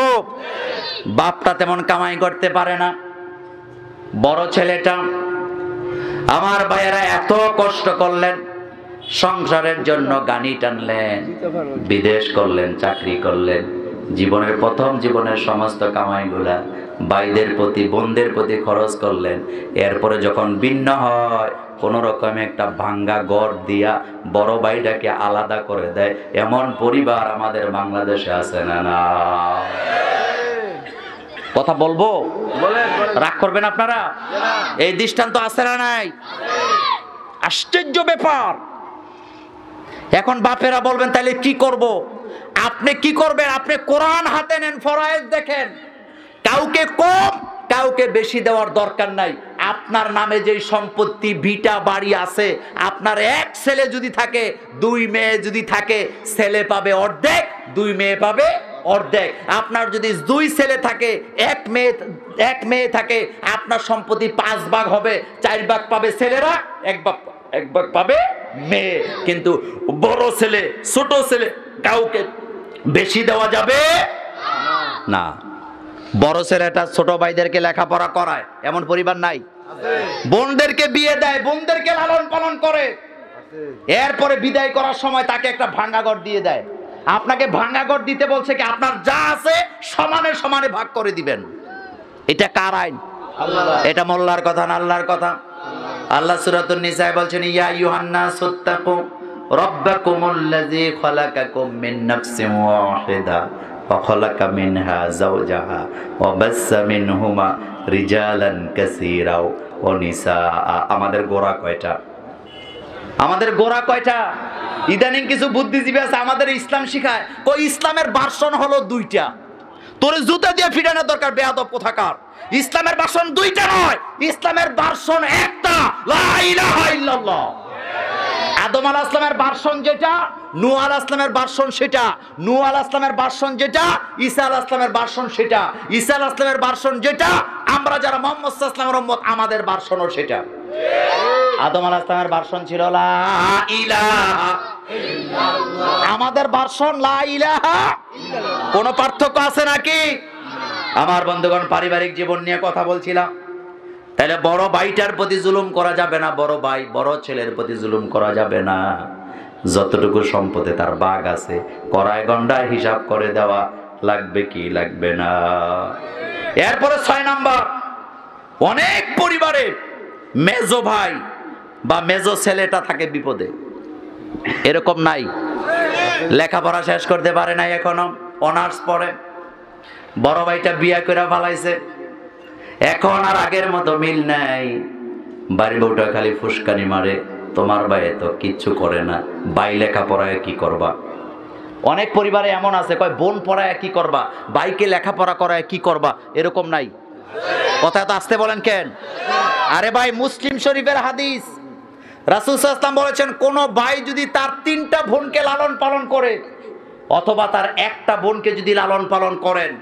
বাপটা তেমন কামাই করতে পারে না, বড় ছেলেটা, আমার ভাইয়েরা এত কষ্ট করলেন, সংসারের জন্য গানি টানলেন, বিদেশ করলেন, চাকরি করলেন, জীবনের প্রথম জীবনের সমস্ত কামাইগুলা ভাইদের প্রতি, বোনদের প্রতি খরচ করলেন। এরপরে যখন ভিন্ন হয়, কোন রকমে একটা ভাঙ্গা ঘর দিয়া বড় ভাইটাকে আলাদা করে দেয়, এমন পরিবার আমাদের বাংলাদেশে আছে না? না, কথা বলবো? রাগ করবেন আপনারা? এই দৃষ্টান্ত আছে না নাই? আশ্চর্য ব্যাপার। এখন বাপেরা বলবেন তাহলে কি করব? আপনি কি করবেন? আপনি কোরআন হাতে নেন, ফরয়েজ দেখেন। কাউকে কম কাউকে বেশি দেওয়ার দরকার নাই। আপনার নামে যে সম্পত্তি, ভিটা বাড়ি আছে, আপনার এক ছেলে যদি থাকে, 2 মেয়ে যদি থাকে, ছেলে পাবে অর্ধেক, 2 মেয়ে পাবে অর্ধেক। আপনার যদি 2 ছেলে থাকে, এক মেয়ে থাকে, আপনার সম্পত্তি 5 ভাগ হবে, 4 ভাগ পাবে ছেলেরা, 1 ভাগ পাবে মেয়ে। কিন্তু বড় ছেলে, ছোট ছেলে কাউকে বেশি দেওয়া যাবে না। বড় ছেলেটা ছোট ভাইদেরকে লেখাপড়া করায়, এমন পরিবার নাই? বোনদেরকে বিয়ে দেয়, বোনদেরকে লালন পালন করে, এরপরে বিদায় করার সময় তাকে একটা ভাঙাঘর দিয়ে দেয়। আপনাকে ভাঙাঘর দিতে বলছে কি? আপনার যা আছে সমানে সমানে ভাগ করে দিবেন। এটা কার আইন? এটা মোল্লার কথা না আল্লাহর কথা? আল্লাহ সূরাতুন নিসায় বলছেন, ইয়া আইয়ুহান নাসুত্তাকু রাব্বাকুমুল্লাযী খালাকাকুম মিন নাফসিন ওয়াহিদা ওয়া খালাকা মিনহা যাওজাহা ওয়া বাসসা মিনহুমা রিজালান কাসীরা ওয়া নিসা। আমাদের গোরা কয়টা? আমাদের গোরা কয়টা? ইদানিং কিছু বুদ্ধিজীবী আছে আমাদের ইসলাম শিখায়, কই ইসলামের ভার্সন হলো 2টা। তোরে জুতা দিয়ে ফিরানোর দরকার, বেয়াদব কোথাকার। ইসলামের ভার্সন 2টা নয়, ইসলামের ভার্সন একটা, লা ইলাহা ইল্লাল্লাহ। আদম আলাইহিস সালামের ভার্সন যেটা, নূহ আলাইহিস সালামের ভার্সন সেটা, নূহ আলাইহিস সালামের ভার্সন যেটা, ঈসা আলাইহিস সালামের ভার্সন সেটা, ঈসা আলাইহিস সালামের ভার্সন যেটা, আমরা যারা মুহাম্মদ সাল্লাল্লাহু আলাইহি ওয়াসাল্লামের উম্মত, আমাদের ভার্সনও সেটা। আদম আলাইহিস সালামের ভার্সন ছিল লা ইলাহা ইল্লাল্লাহ, আমাদের ভার্সন লা ইলাহা ইল্লাল্লাহ। কোনো পার্থক্য আছে নাকি? আমার বন্ধুগণ, পারিবারিক জীবন নিয়ে কথা বলছিলাম। তাহলে বড় ভাইটার প্রতি জুলুম করা যাবে না, বড় ভাই বড় ছেলের প্রতি জুলুম করা যাবে না। যতটুকু সম্পদে তার ভাগ আছে, কড়ায় গন্ডায় হিসাব করে দেওয়া লাগবে কি লাগবে না। এরপরে 6 নাম্বার, অনেক পরিবারে মেজো ভাই বা মেজো ছেলেটা থাকে বিপদে। এরকম নাই? লেখাপড়া শেষ করতে পারে নাই, এখনো অনার্স পড়ে, বড় ভাইটা বিয়ে করে ফেলাইছে, এখন আর আগের মতো মিল নাই। বাড়ি বউটা খালি ফুসকানি মারে, তোমার ভাই তো কিচ্ছু করে না, ভাই লেখাপড়ায় কি করবা। অনেক পরিবারে এমন আছে, কয় বোন পড়ায় কি করবা, ভাইকে লেখাপড়া করায় কি করবা। এরকম নাই? কথা তো আসতে বলেন কেন? আরে ভাই, মুসলিম শরীফের হাদিস, রাসূল সাল্লাল্লাহু আলাইহি ওয়াসাল্লাম বলেছেন, কোন ভাই যদি তার 3টা বোনকে লালন পালন করে, অথবা তার একটা বোনকে যদি লালন পালন করেন,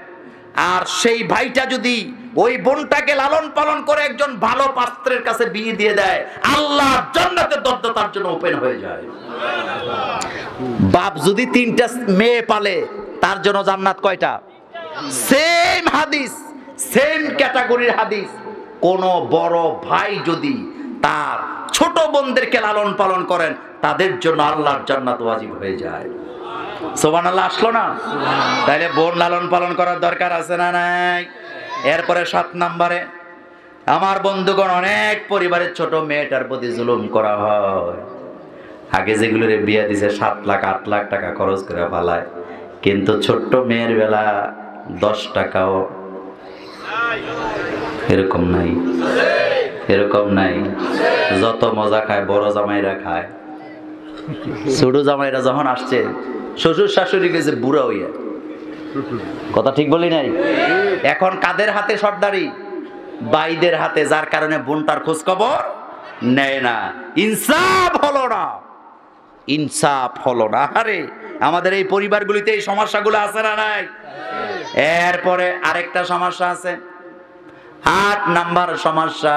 আর সেই ভাইটা যদি ওই বোনটাকে লালন পালন করে একজন ভালো পাত্রের কাছে বিয়ে দিয়ে দেয়, আল্লাহ জান্নাতের দরজা তার জন্য ওপেন হয়ে যায়। বাপ যদি 3টা মেয়ে পালে, তার জন্য জান্নাত কয়টা? সেম হাদিস, সেম ক্যাটাগরির হাদিস। কোন বড় ভাই যদি তার ছোট বোনদেরকে লালন পালন করেন, তাদের জন্য আল্লাহর জান্নাত ওয়াজিব হয়ে যায়। সুবহানাল্লাহ আসলো না? তাইলে বোন লালন পালন করার দরকার আছে না নাই? এরপরে 7 নম্বরে, আমার বন্ধুগণ, অনেক পরিবারের ছোট মেয়েটার প্রতি জুলুম করা হয়। আগে যেগুলোর বিয়ে দিছে 7 লাখ 8 লাখ টাকা খরচ করে পালায়, কিন্তু ছোট্ট মেয়ের বেলা 10 টাকাও এরকম নাই, এরকম নাই। যত মজা খায় বড় জামাইরা খায়। ছোট জামাইরা যখন আসছে, শ্বশুর শাশুড়ি গেছে বুড়া হইয়া। কথা ঠিক বলি নাই? এখন কাদের হাতে সর্দারি? বাইদের হাতে, যার কারণে বোনটার খোঁজ খবর নেয় না। ইনসাফ হলো না, ইনসাফ হলো না। আরে আমাদের এই পরিবারগুলিতে এই সমস্যাগুলো আছে না নাই? এরপরে আরেকটা সমস্যা আছে, 8 নাম্বার সমস্যা,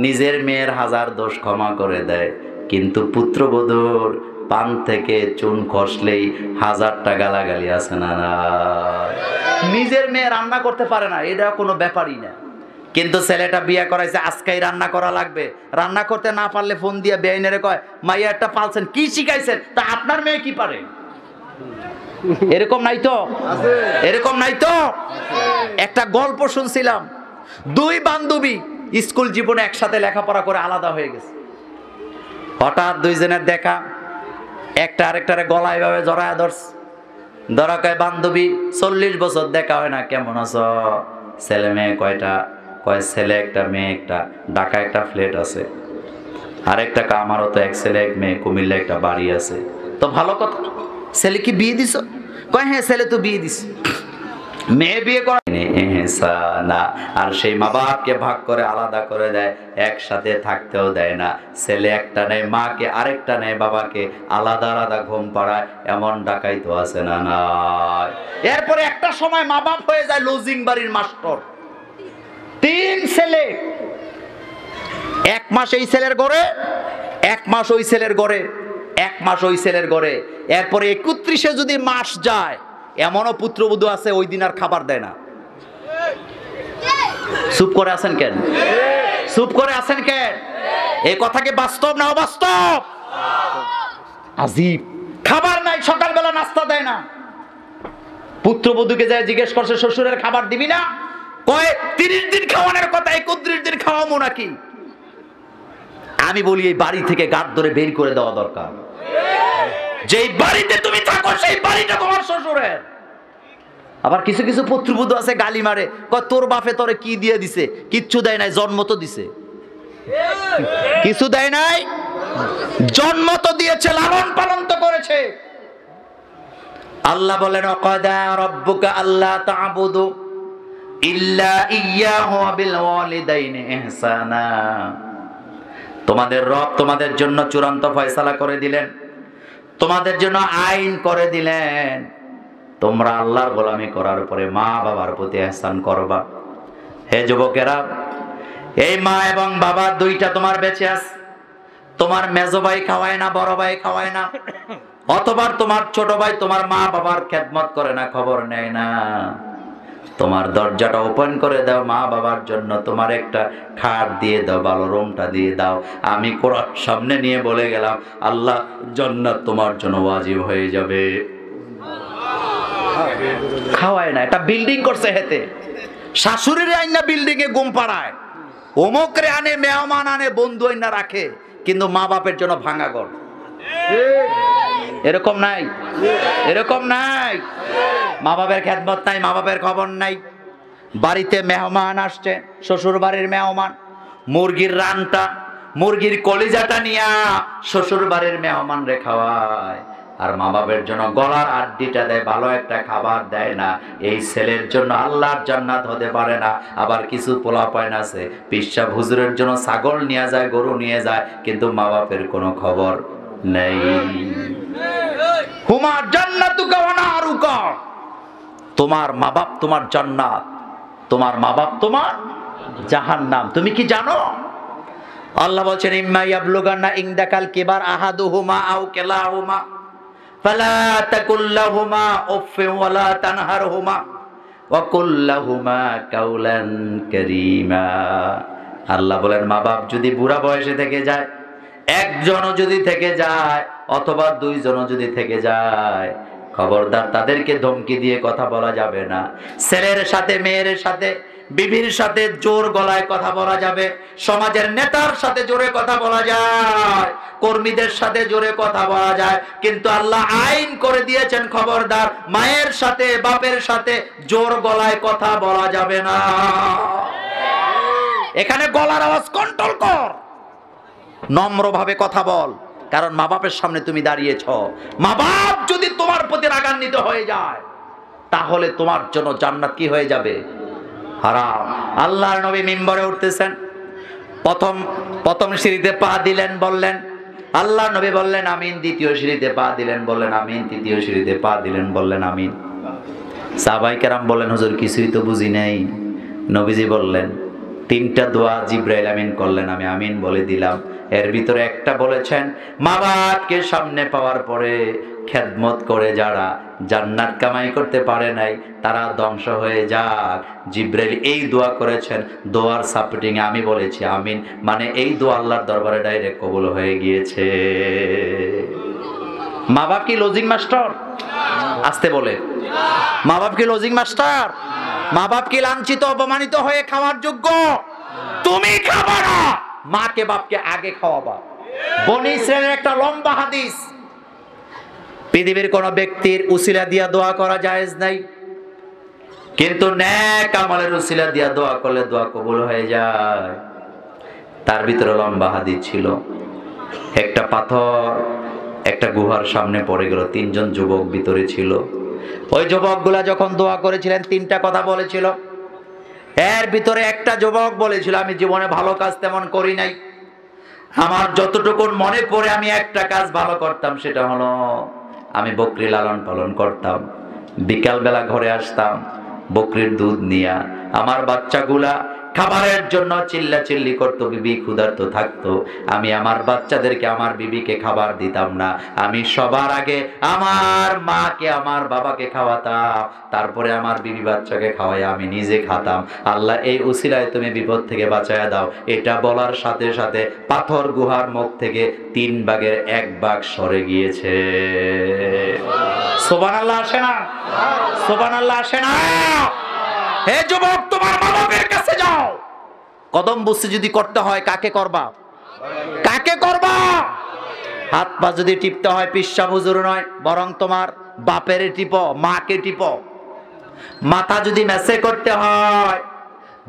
নিজের মেয়ের 1000 দোষ ক্ষমা করে দেয়, কিন্তু পুত্রবধূর পান থেকে চুন খসলেই 1000টা গালাগালি আছে না নাই? নিজের মেয়ে রান্না করতে পারে না, এটা কোনো ব্যাপারই না, কিন্তু ছেলেটা বিয়ে করাইছে, আজকেই রান্না করা লাগবে। রান্না করতে না পারলে ফোন দিয়ে বেআইনেরে কয়, মাইয়া একটা পালছেন, কি শিখাইছেন? তা আপনার মেয়ে কি পারে? এরকম নাই তো? এরকম নাই তো? একটা গল্প শুনছিলাম, 2 বান্ধবী স্কুল জীবনে একসাথে লেখাপড়া করে আলাদা হয়ে গেছে। হঠাৎ 2 জনের দেখা, একটা আরেকটারে গলায় ভাবে জড়ায় ধরছে। ধরা কয়, বান্ধবী 40 বছর দেখা হয় না, কেমন আছো? ছেলে মেয়ে কয়টা? কয় ছেলে একটা, মেয়ে একটা, ঢাকা একটা ফ্ল্যাট আছে। আরেকটা কা, আমারও তো 1 ছেলে 1 মেয়ে, কুমিল্লা একটা বাড়ি আছে। তো ভালো কথা, ছেলে কি বিয়ে দিছ? কয় হ্যাঁ, ছেলে তো বিয়ে দিস। মেয়ে বিয়ে করে না, আর সেই মা বাপকে ভাগ করে আলাদা করে দেয়, একসাথে থাকতেও দেয় না। ছেলে একটা নেই, মাকে আরেকটা নেই, বাবাকে আলাদা আলাদা ঘুম পাড়ায়, এমন ডাকাই তো আছে না নাই? এরপরে একটা সময় মা বাপ হয়ে যায় লজিং বাড়ির মাস্টার। 3 ছেলে, 1 মাস এই ছেলের ঘরে, 1 মাস ওই ছেলের ঘরে, 1 মাস ওই ছেলের ঘরে। এরপরে 31 যদি মাস যায়, এমনও পুত্রবধূ আছে ওই দিন আর খাবার দেয় না। চুপ করে আছেন কেন? চুপ করে আছেন কেন? এই কথা কি বাস্তব না অবাস্তব? আজীব। খাবার নাই, সকালবেলা নাস্তা দেয় না। পুত্রবধূকে যায় জিজ্ঞেস করছে, শ্বশুরের খাবার দিবি না? কয় 30 দিন খাওয়ানোর কথা, 31 দিন খাওয়াবো নাকি? আমি বলি, এই বাড়ি থেকে গাঁট ধরে বের করে দেওয়া দরকার। যেই বাড়িতে তুমি থাকো সেই বাড়িটা তোমার শ্বশুরের। আবার কিছু কিছু পুত্রবধূ আছে গালি মারে, কয় তোর বাপে তোরে কি দিয়ে দিছে? কিচ্ছু দেয় নাই, জন্ম তো দিছে। কিছু দেয় নাই, জন্ম তো দিয়েছে, লালন পালন তো করেছে। আল্লাহ বলেন, ওয়াকাদা রাব্বুকা আল্লা তা'বুদু ইল্লা ইয়্যাহু ওয়া বিল ওয়ালিদাইনি ইহসানা। তোমাদের রব তোমাদের জন্য চূড়ান্ত ফয়সালা করে দিলেন, তোমাদের জন্য আইন করে দিলেন, তোমরা আল্লাহর গোলামি করার পরে মা বাবার প্রতি ইহসান করবা। হে যুবকেরা, এই মা এবং বাবা দুইটা তোমার বেঁচে আছে। তোমার মেজো ভাই খাওয়ায় না, বড় ভাই খাওয়ায় না, অথবা তোমার ছোট ভাই তোমার মা বাবার খেদমত করে না, খবর নেয় না। তোমার দরজাটা ওপেন করে দাও মা বাবার জন্য, তোমার একটা খাট দিয়ে দাও, ভালো রুমটা দিয়ে দাও। আমি কোরআন সামনে নিয়ে বলে গেলাম, আল্লাহ জান্নাত তোমার জন্য ওয়াজিব হয়ে যাবে। খাওয়ায় না, একটা বিল্ডিং করছে হেতে, শাশুড়ির আইনা বিল্ডিং এ ঘুম পাড়ায়, অমুকরে আনে, মেহমান আনে, বন্ধু আইনা রাখে, কিন্তু মা বাপের জন্য ভাঙা ঘর। এরকম নাই? এরকম নাই? মা বাপের খেদমত নাই, মা বাপের খবর নাই। বাড়িতে মেহমান আসছে, শ্বশুর বাড়ির মেহমান, মুরগির রানটা, মুরগির কলিজাটা নিয়া শ্বশুর বাড়ির মেহমান রে খাওয়ায়, আর মা বাপের জন্য গলার আড্ডিটা দেয়, ভালো একটা খাবার দেয় না। এই ছেলের জন্য আল্লাহর জান্নাত হতে পারে না। আবার কিছু পোলাপাইন আছে, পিসাব হুজুরের জন্য ছাগল নিয়ে যায়, গরু নিয়ে যায়, কিন্তু মা বাপের কোনো খবর নেই। হুমা জান্নাতুকা ওয়া নারুকা, তোমার মা বাপ তোমার জান্নাত, তোমার মা বাপ তোমার জাহান্নাম। তুমি কি জানো? আল্লাহ বলছেন, ইম্মা ইয়াবলুগান্না ইনদাকাল কিবার আহাদুহুমা আও কিলাহুমা ফালা তাকুল লাহুমা উফফিন ওয়ালা তানহারহুমা ওয়া কুল লাহুমা কাওলান কারীমা। আল্লাহ বলেন, মা বাপ যদি বুড়া বয়সে থেকে যায়, একজনও যদি থেকে যায়, অথবা 2 জনও যদি থেকে যায়, খবরদার তাদেরকে ধমকি দিয়ে কথা বলা যাবে না। ছেলের সাথে মেয়ের সাথে বিবির সাথে জোর গলায় কথা বলা যাবে, সমাজের নেতার সাথে জোরে কথা বলা যায়, কর্মীদের সাথে জোরে কথা বলা যায়, কিন্তু আল্লাহ আইন করে দিয়েছেন খবরদার মায়ের সাথে বাপের সাথে জোর গলায় কথা বলা যাবে না। এখানে গলার আওয়াজ কন্ট্রোল কর, নম্রভাবে কথা বল, কারণ মা বাপের সামনে তুমি দাঁড়িয়েছ। মা বাপ যদি তোমার প্রতি রাগান্বিত হয়ে যায় তাহলে তোমার জন্য জান্নাত কি হয়ে যাবে? হারাম। আল্লাহর নবী মিম্বরে উঠতেছেন, প্রথম সিঁড়িতে পা দিলেন, বললেন আল্লাহর নবী বললেন আমিন, দ্বিতীয় সিঁড়িতে পা দিলেন, বললেন আমিন, তৃতীয় সিঁড়িতে পা দিলেন, বললেন আমিন। সাহাবায়ে কেরাম বললেন হুজুর কিছুই তো বুঝি নাই। নবীজি বললেন তিনটা দোয়া জিবরাইল আমিন করলেন, আমি আমিন বলে দিলাম। এর ভিতরে একটা বলেছেন মা বাপকে সামনে পাওয়ার পরে খেদমত করে যারা জান্নাত কামাই করতে পারে নাই তারা ধ্বংস হয়ে যাক। জিবরাইল এই দোয়া করেছেন, দোয়ার সাপোর্টিং আমি বলেছি আমিন, মানে এই দোয়া আল্লাহর দরবারে ডাইরেক্ট কবুল হয়ে গিয়েছে। মা বাপ কি লজিং মাস্টার? আসতে বলে, মা বাপ কি লজিং মাস্টার? মা বাপ কি লাঞ্ছিত অপমানিত হয়ে খাওয়ার যোগ্য? তুমি খাবা না, মাকে বাপকে আগে খাওয়াবা। বনি ইসরাইলের একটা লম্বা হাদিস, পৃথিবীর কোন ব্যক্তির উসিলা দিয়া দোয়া করা জায়েজ নাই, কিন্তু নেক আমলের উসিলা দিয়া দোয়া করলে দোয়া কবুল হয়ে যায়। তার ভিতরে লম্বা হাদিস ছিল, একটা পাথর একটা গুহার সামনে পড়ে গেল, তিনজন যুবক ভিতরে ছিল। ওই যুবকগুলা যখন দোয়া করেছিলেন তিনটা কথা বলেছিল। এর ভিতরে একটা যুবক বলেছিল আমি জীবনে ভালো কাজ তেমন করি নাই, আমার যতটুকু মনে পড়ে আমি একটা কাজ ভালো করতাম, সেটা হলো আমি বকরি লালন পালন করতাম। বিকাল বেলা ঘরে আসতাম বকরির দুধ নিয়া, আমার বাচ্চাগুলা খাবারের জন্য চিল্লাচিল্লি করতো, বিবি ক্ষুধার্ত থাকতো, আমি আমার বাচ্চাদেরকে আমার বিবিকে খাবার দিতাম না, আমি সবার আগে আমার মাকে আমার বাবাকে খাওয়াতাম, তারপরে আমার বিবি বাচ্চাকে খাওয়াই আমি নিজে খাতাম। আল্লাহ এই উসিলায় তুমি বিপদ থেকে বাঁচায়া দাও। এটা বলার সাথে সাথে পাথর গুহার মুখ থেকে 3 ভাগের 1 ভাগ সরে গিয়েছে। সুবহানাল্লাহ আসে না? সুবহানাল্লাহ আসে না? হে যুবক, তোমার মা বাবার কাছে যাও, কদম বুঝতে যদি করতে হয় কাকে করবা? কাকে করবা? হাত পা যদি টিপতে হয় পিসা হুজুর নয়, বরং তোমার বাপের টিপো, মাকে টিপো। মাথা যদি মেসে করতে হয়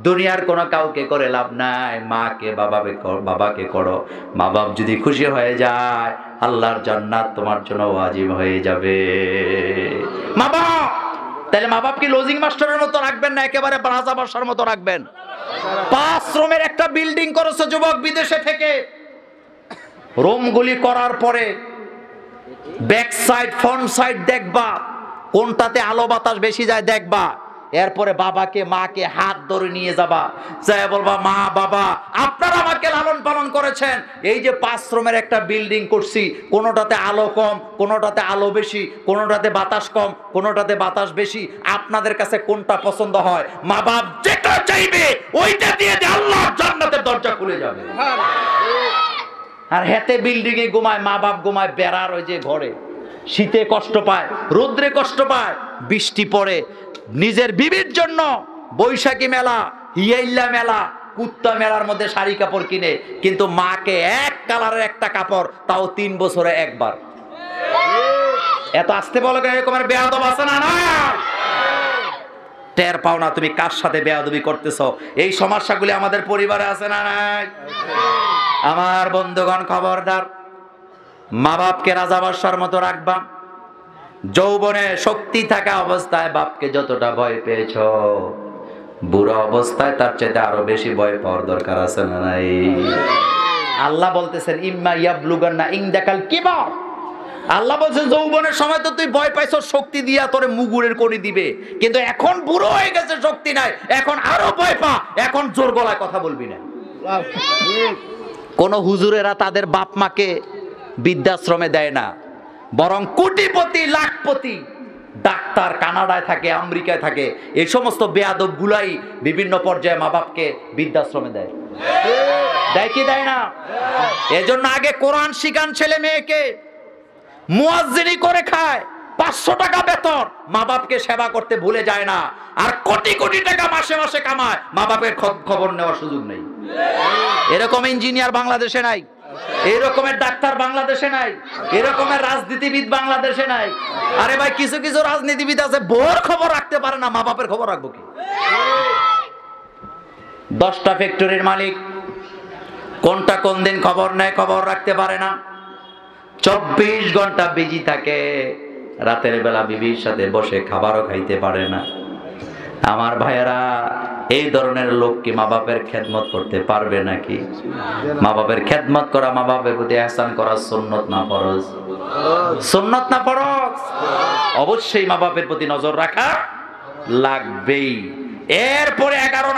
দুনিয়ার কোনো কাউকে করে লাভ নাই, মাকে বাবাকে করো। মা বাপ যদি খুশি হয়ে যায় আল্লাহর জান্নাত তোমার জন্য ওয়াজিব হয়ে যাবে। মা বাপ, তাহলে মা বাপ কি লজিং মাস্টারের মতো রাখবেন না একেবারে রাজা বাদশার মতো রাখবেন? 5 রুমের একটা বিল্ডিং করেছে যুবক বিদেশে থেকে, রুমগুলি করার পরে ব্যাক সাইড ফ্রন্ট সাইড দেখবা, কোনটাতে আলো বাতাস বেশি যায় দেখবা, এরপরে বাবাকে মাকে হাত ধরে নিয়ে যাবা, যাই বলবা মা বাবা আপনারা আমাকে লালন পালন করেছেন, এই যে 5 রুমের একটা বিল্ডিং করছি, কোনোটাতে আলো কম কোনোটাতে আলো বেশি, কোনোটাতে বাতাস কম কোনোটাতে বাতাস বেশি, আপনাদের কাছে কোনটা পছন্দ হয়? মা বাপ যেটা চাইবে ওইটা দিয়ে আল্লাহর জান্নাতের দরজা খুলে যাবে। আর হেতে বিল্ডিং এ ঘুমায়, মা বাপ ঘুমায় বেড়ার ওই যে ঘরে, শীতে কষ্ট পায়, রোদ্রে কষ্ট পায়, বৃষ্টি পড়ে। নিজের বিবির জন্য বৈশাখী মেলা, হিয়াইল্লা মেলা, কুত্তা মেলার মধ্যে শাড়ি কাপড় কিনে, কিন্তু মাকে এক কালারের একটা কাপড়, তাও 3 বছরে একবার। এত আসতে বলো কেন? এরকমের বেয়াদব আছে না? না টের পাও না তুমি কার সাথে বেয়াদবি করতেছ? এই সমস্যাগুলি আমাদের পরিবারে আছে না নাই? আমার বন্ধুগণ খবরদার, মা বাপকে রাজা বাদশার মতো রাখবা। যৌবনে শক্তি থাকা অবস্থায় বাপকে যতটা ভয় পেয়েছ, বুড়ো অবস্থায় তার চাইতে আরো বেশি ভয় পাওয়ার দরকার আছে না নাই? আল্লাহ বলতেছেন ইম্মা ইয়াবলুগান্না ইনদাকাল কিবার, আল্লাহ বলছেন যৌবনের সময় তো তুই ভয় পাইছ, শক্তি দিয়া তোরে মুগুরের করি দিবে, কিন্তু এখন বুড়ো হয়ে গেছে, শক্তি নাই, এখন আরো ভয় পা, এখন জোর গলায় কথা বলবি না। কোন হুজুরেরা তাদের বাপ মাকে বৃদ্ধাশ্রমে দেয় না, বরং কোটিপতি লাখপতি ডাক্তার কানাডায় থাকে, আমেরিকায় থাকে, এই সমস্ত বেয়াদব গুলাই বিভিন্ন পর্যায়ে মা বাপকে বৃদ্ধাশ্রমে দেয়। দেয় কি দেয় না? এজন্য আগে কোরআন শিখান ছেলে মেয়েকে, মুয়াজ্জিনি করে খায়, 500 টাকা বেতন, মা বাপকে সেবা করতে ভুলে যায় না, আর কোটি কোটি টাকা মাসে মাসে কামায়, মা বাপের খবর নেওয়ার সুযোগ নেই। এরকম ইঞ্জিনিয়ার বাংলাদেশে নাই, এই রকমের ডাক্তার বাংলাদেশে নাই, এরকমের রাজনীতিবিদ বাংলাদেশে নাই। আরে ভাই, কিছু কিছু রাজনীতিবিদ আছে বউর খবর রাখতে পারে না, মা বাপের খবর রাখবো কি? 10টা ফ্যাক্টরির মালিক, কোনটা কোন দিন খবর নেয়, খবর রাখতে পারে না। 24 ঘন্টা বিজি থাকে, রাতের বেলা বিবির সাথে বসে খাবারও খাইতে পারে না। আমার ভাইয়েরা, এই ধরনের লোক কি মা বাপের খেদমত করতে পারবে নাকি? মা বাপের খেদমত করা, মা বাপের প্রতি ইহসান করা সুন্নত না ফরজ? সুন্নত না ফরজ? অবশ্যই মা বাপের প্রতি নজর রাখা লাগবেই। এরপরে 11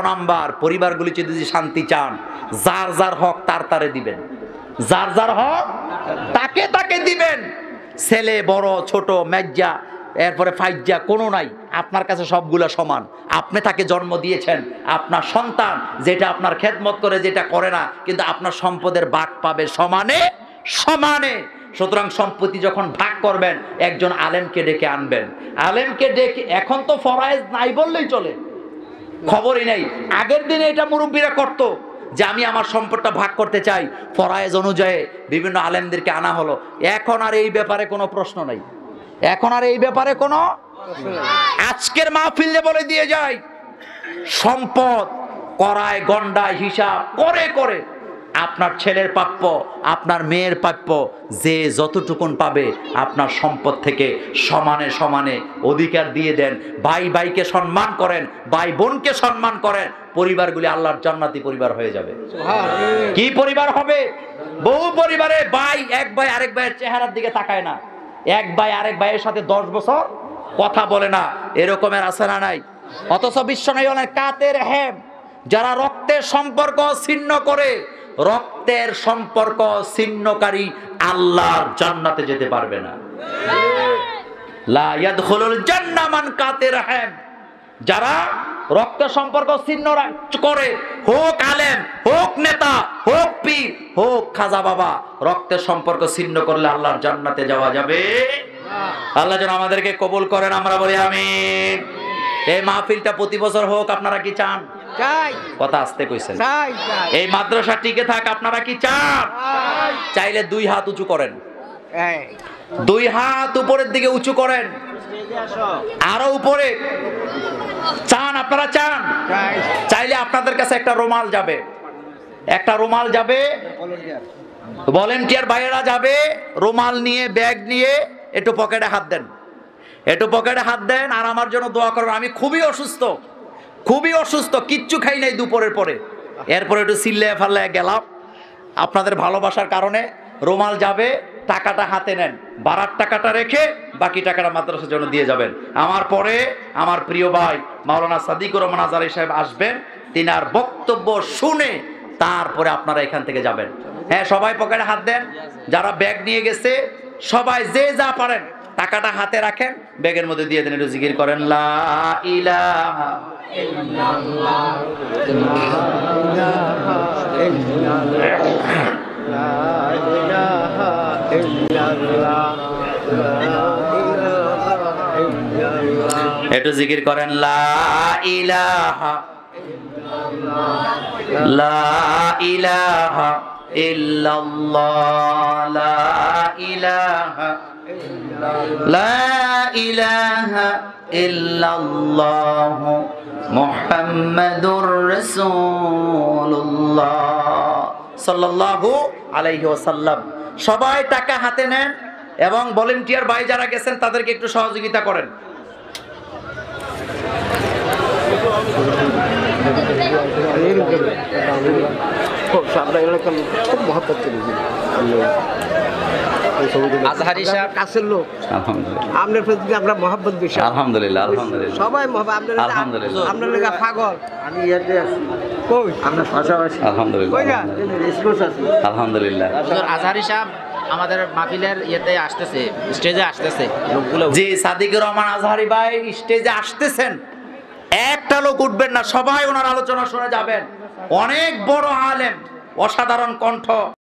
নাম্বার, পরিবারগুলি যদি শান্তি চান, যার যার হক তারে দিবেন, যার যার হক তাকে দিবেন। ছেলে বড় ছোট মেজ্জা এরপরে ফাইজ্জা কোনো নাই, আপনার কাছে সবগুলা সমান। আপনি তাকে জন্ম দিয়েছেন, আপনার সন্তান যেটা আপনার খেদমত করে, যেটা করে না, কিন্তু আপনার সম্পদের ভাগ পাবে সমানে সমানে। সুতরাং সম্পত্তি যখন ভাগ করবেন, একজন আলেমকে ডেকে আনবেন। আলেমকে ডেকে, এখন তো ফরায়েজ নাই বললেই চলে, খবরই নেই। আগের দিনে এটা মুরব্বীরা করত, যে আমি আমার সম্পদটা ভাগ করতে চাই, ফরায়েজ অনুযায়ী বিভিন্ন আলেমদেরকে আনা হলো। এখন আর এই ব্যাপারে কোনো প্রশ্ন নাই, এখন আর এই ব্যাপারে কোনো, আজকের মাহফিলে বলে দিয়ে যায়, সম্পদ করায় গন্ডায় হিসাব করে করে আপনার ছেলের প্রাপ্য, আপনার মেয়ের প্রাপ্য, যে যতটুকুন পাবে আপনার সম্পদ থেকে সমানে সমানে অধিকার দিয়ে দেন। ভাই ভাইকে সম্মান করেন, ভাই বোনকে সম্মান করেন, পরিবারগুলি আল্লাহর জান্নাতি পরিবার হয়ে যাবে। কি পরিবার হবে? বহু পরিবারে এক ভাই আরেক ভাইয়ের চেহারার দিকে তাকায় না, এক ভাই আরেক ভাইয়ের সাথে 10 বছর কথা বলে না, এরকমের আছে না নাই? অথচ বিশ্ব নাই অনেক কাতের হেম, যারা রক্তের সম্পর্ক ছিন্ন করে, রক্তের সম্পর্ক ছিন্নকারী আল্লাহর জান্নাতে যেতে পারবে না। লা ইয়াদখুলুল জান্নাহ মান কাতির রহিম, যারা রক্তের সম্পর্ক ছিন্ন করে, হোক আলেম, হোক নেতা, হোক পীর, হোক খাজা বাবা, রক্তের সম্পর্ক ছিন্ন করলে আল্লাহর জান্নাতে যাওয়া যাবে। আল্লাহ যেন আমাদেরকে কবুল করেন, আমরা বলি আমিন। এই মাহফিলটা প্রতি বছর হোক, আপনারা কি চান? চাই। কথা আস্তে কইছেন। চাই। এই মাদ্রাসা টিকে থাক, আপনারা কি চান? চাইলে 2 হাত উঁচু করেন, 2 হাত উপরের দিকে উঁচু করেন, আরো উপরে চান? আপনারা চান? চাইলে আপনাদের কাছে একটা রুমাল যাবে, একটা রুমাল যাবে, ভলেন্টিয়ার ভাইয়েরা যাবে, রুমাল নিয়ে, ব্যাগ নিয়ে, একটু পকেটে হাত দেন, একটু পকেটে হাত দেন, আর আমার জন্য দোয়া করবেন। আমি খুবই অসুস্থ, কিচ্ছু খাই নাই দুপুরের পরে, এরপরে একটু চিল্লায় ফাল্লায় গেলাম। আপনাদের ভালোবাসার কারণে রুমাল যাবে, টাকাটা হাতে নেন, ভাড়ার টাকাটা রেখে বাকি টাকাটা মাদ্রাসার জন্য দিয়ে যাবেন। আমার পরে আমার প্রিয় ভাই মাওলানা সাদিকুর রহমান আজহারী সাহেব আসবেন, তিনার বক্তব্য শুনে তারপরে আপনারা এখান থেকে যাবেন। হ্যাঁ, সবাই পকেটে হাত দেন, যারা ব্যাগ নিয়ে গেছে সবাই যে যা পারেন টাকাটা হাতে রাখেন, ব্যাগের মধ্যে দিয়ে দেন, একটু জিকির করেন, লা ইলাহা ইল্লাল্লাহ, একটু জিকির করেন, লা ইলাহা ইল্লাল্লাহ, লা ইলাহা ইল্লাল্লাহ মুহাম্মাদুর রাসূলুল্লাহ সাল্লাল্লাহু আলাইহি ওয়াসাল্লাম। সবাই টাকা হাতে নেন এবং ভলেন্টিয়ার ভাই যারা গেছেন তাদেরকে একটু সহযোগিতা করেন। আজহারী সাহেব কাছের লোক, আপনার প্রতি আমরা মহব্বত বেশি। আলহামদুলিল্লাহ, আলহামদুলিল্লাহ, সবাই আলহামদুলিল্লাহ, আপনার লেগা পাগল। আমি ইয়াতে আছি, কই আপনার পাশাপাশি, আলহামদুলিল্লাহ, কই না রিসকোস আছে, আলহামদুলিল্লাহ। আজহারী সাহেব আমাদের মাহফিলের ইয়েতে আসতেছে, স্টেজে আসতেছে লোকগুলো। জি, সাদিকুর রহমান আজহারী ভাই স্টেজে আসতেছেন, একটা লোক উঠবেন না, সবাই ওনার আলোচনা শুনে যাবেন। অনেক বড় আলেম, অসাধারণ কণ্ঠ।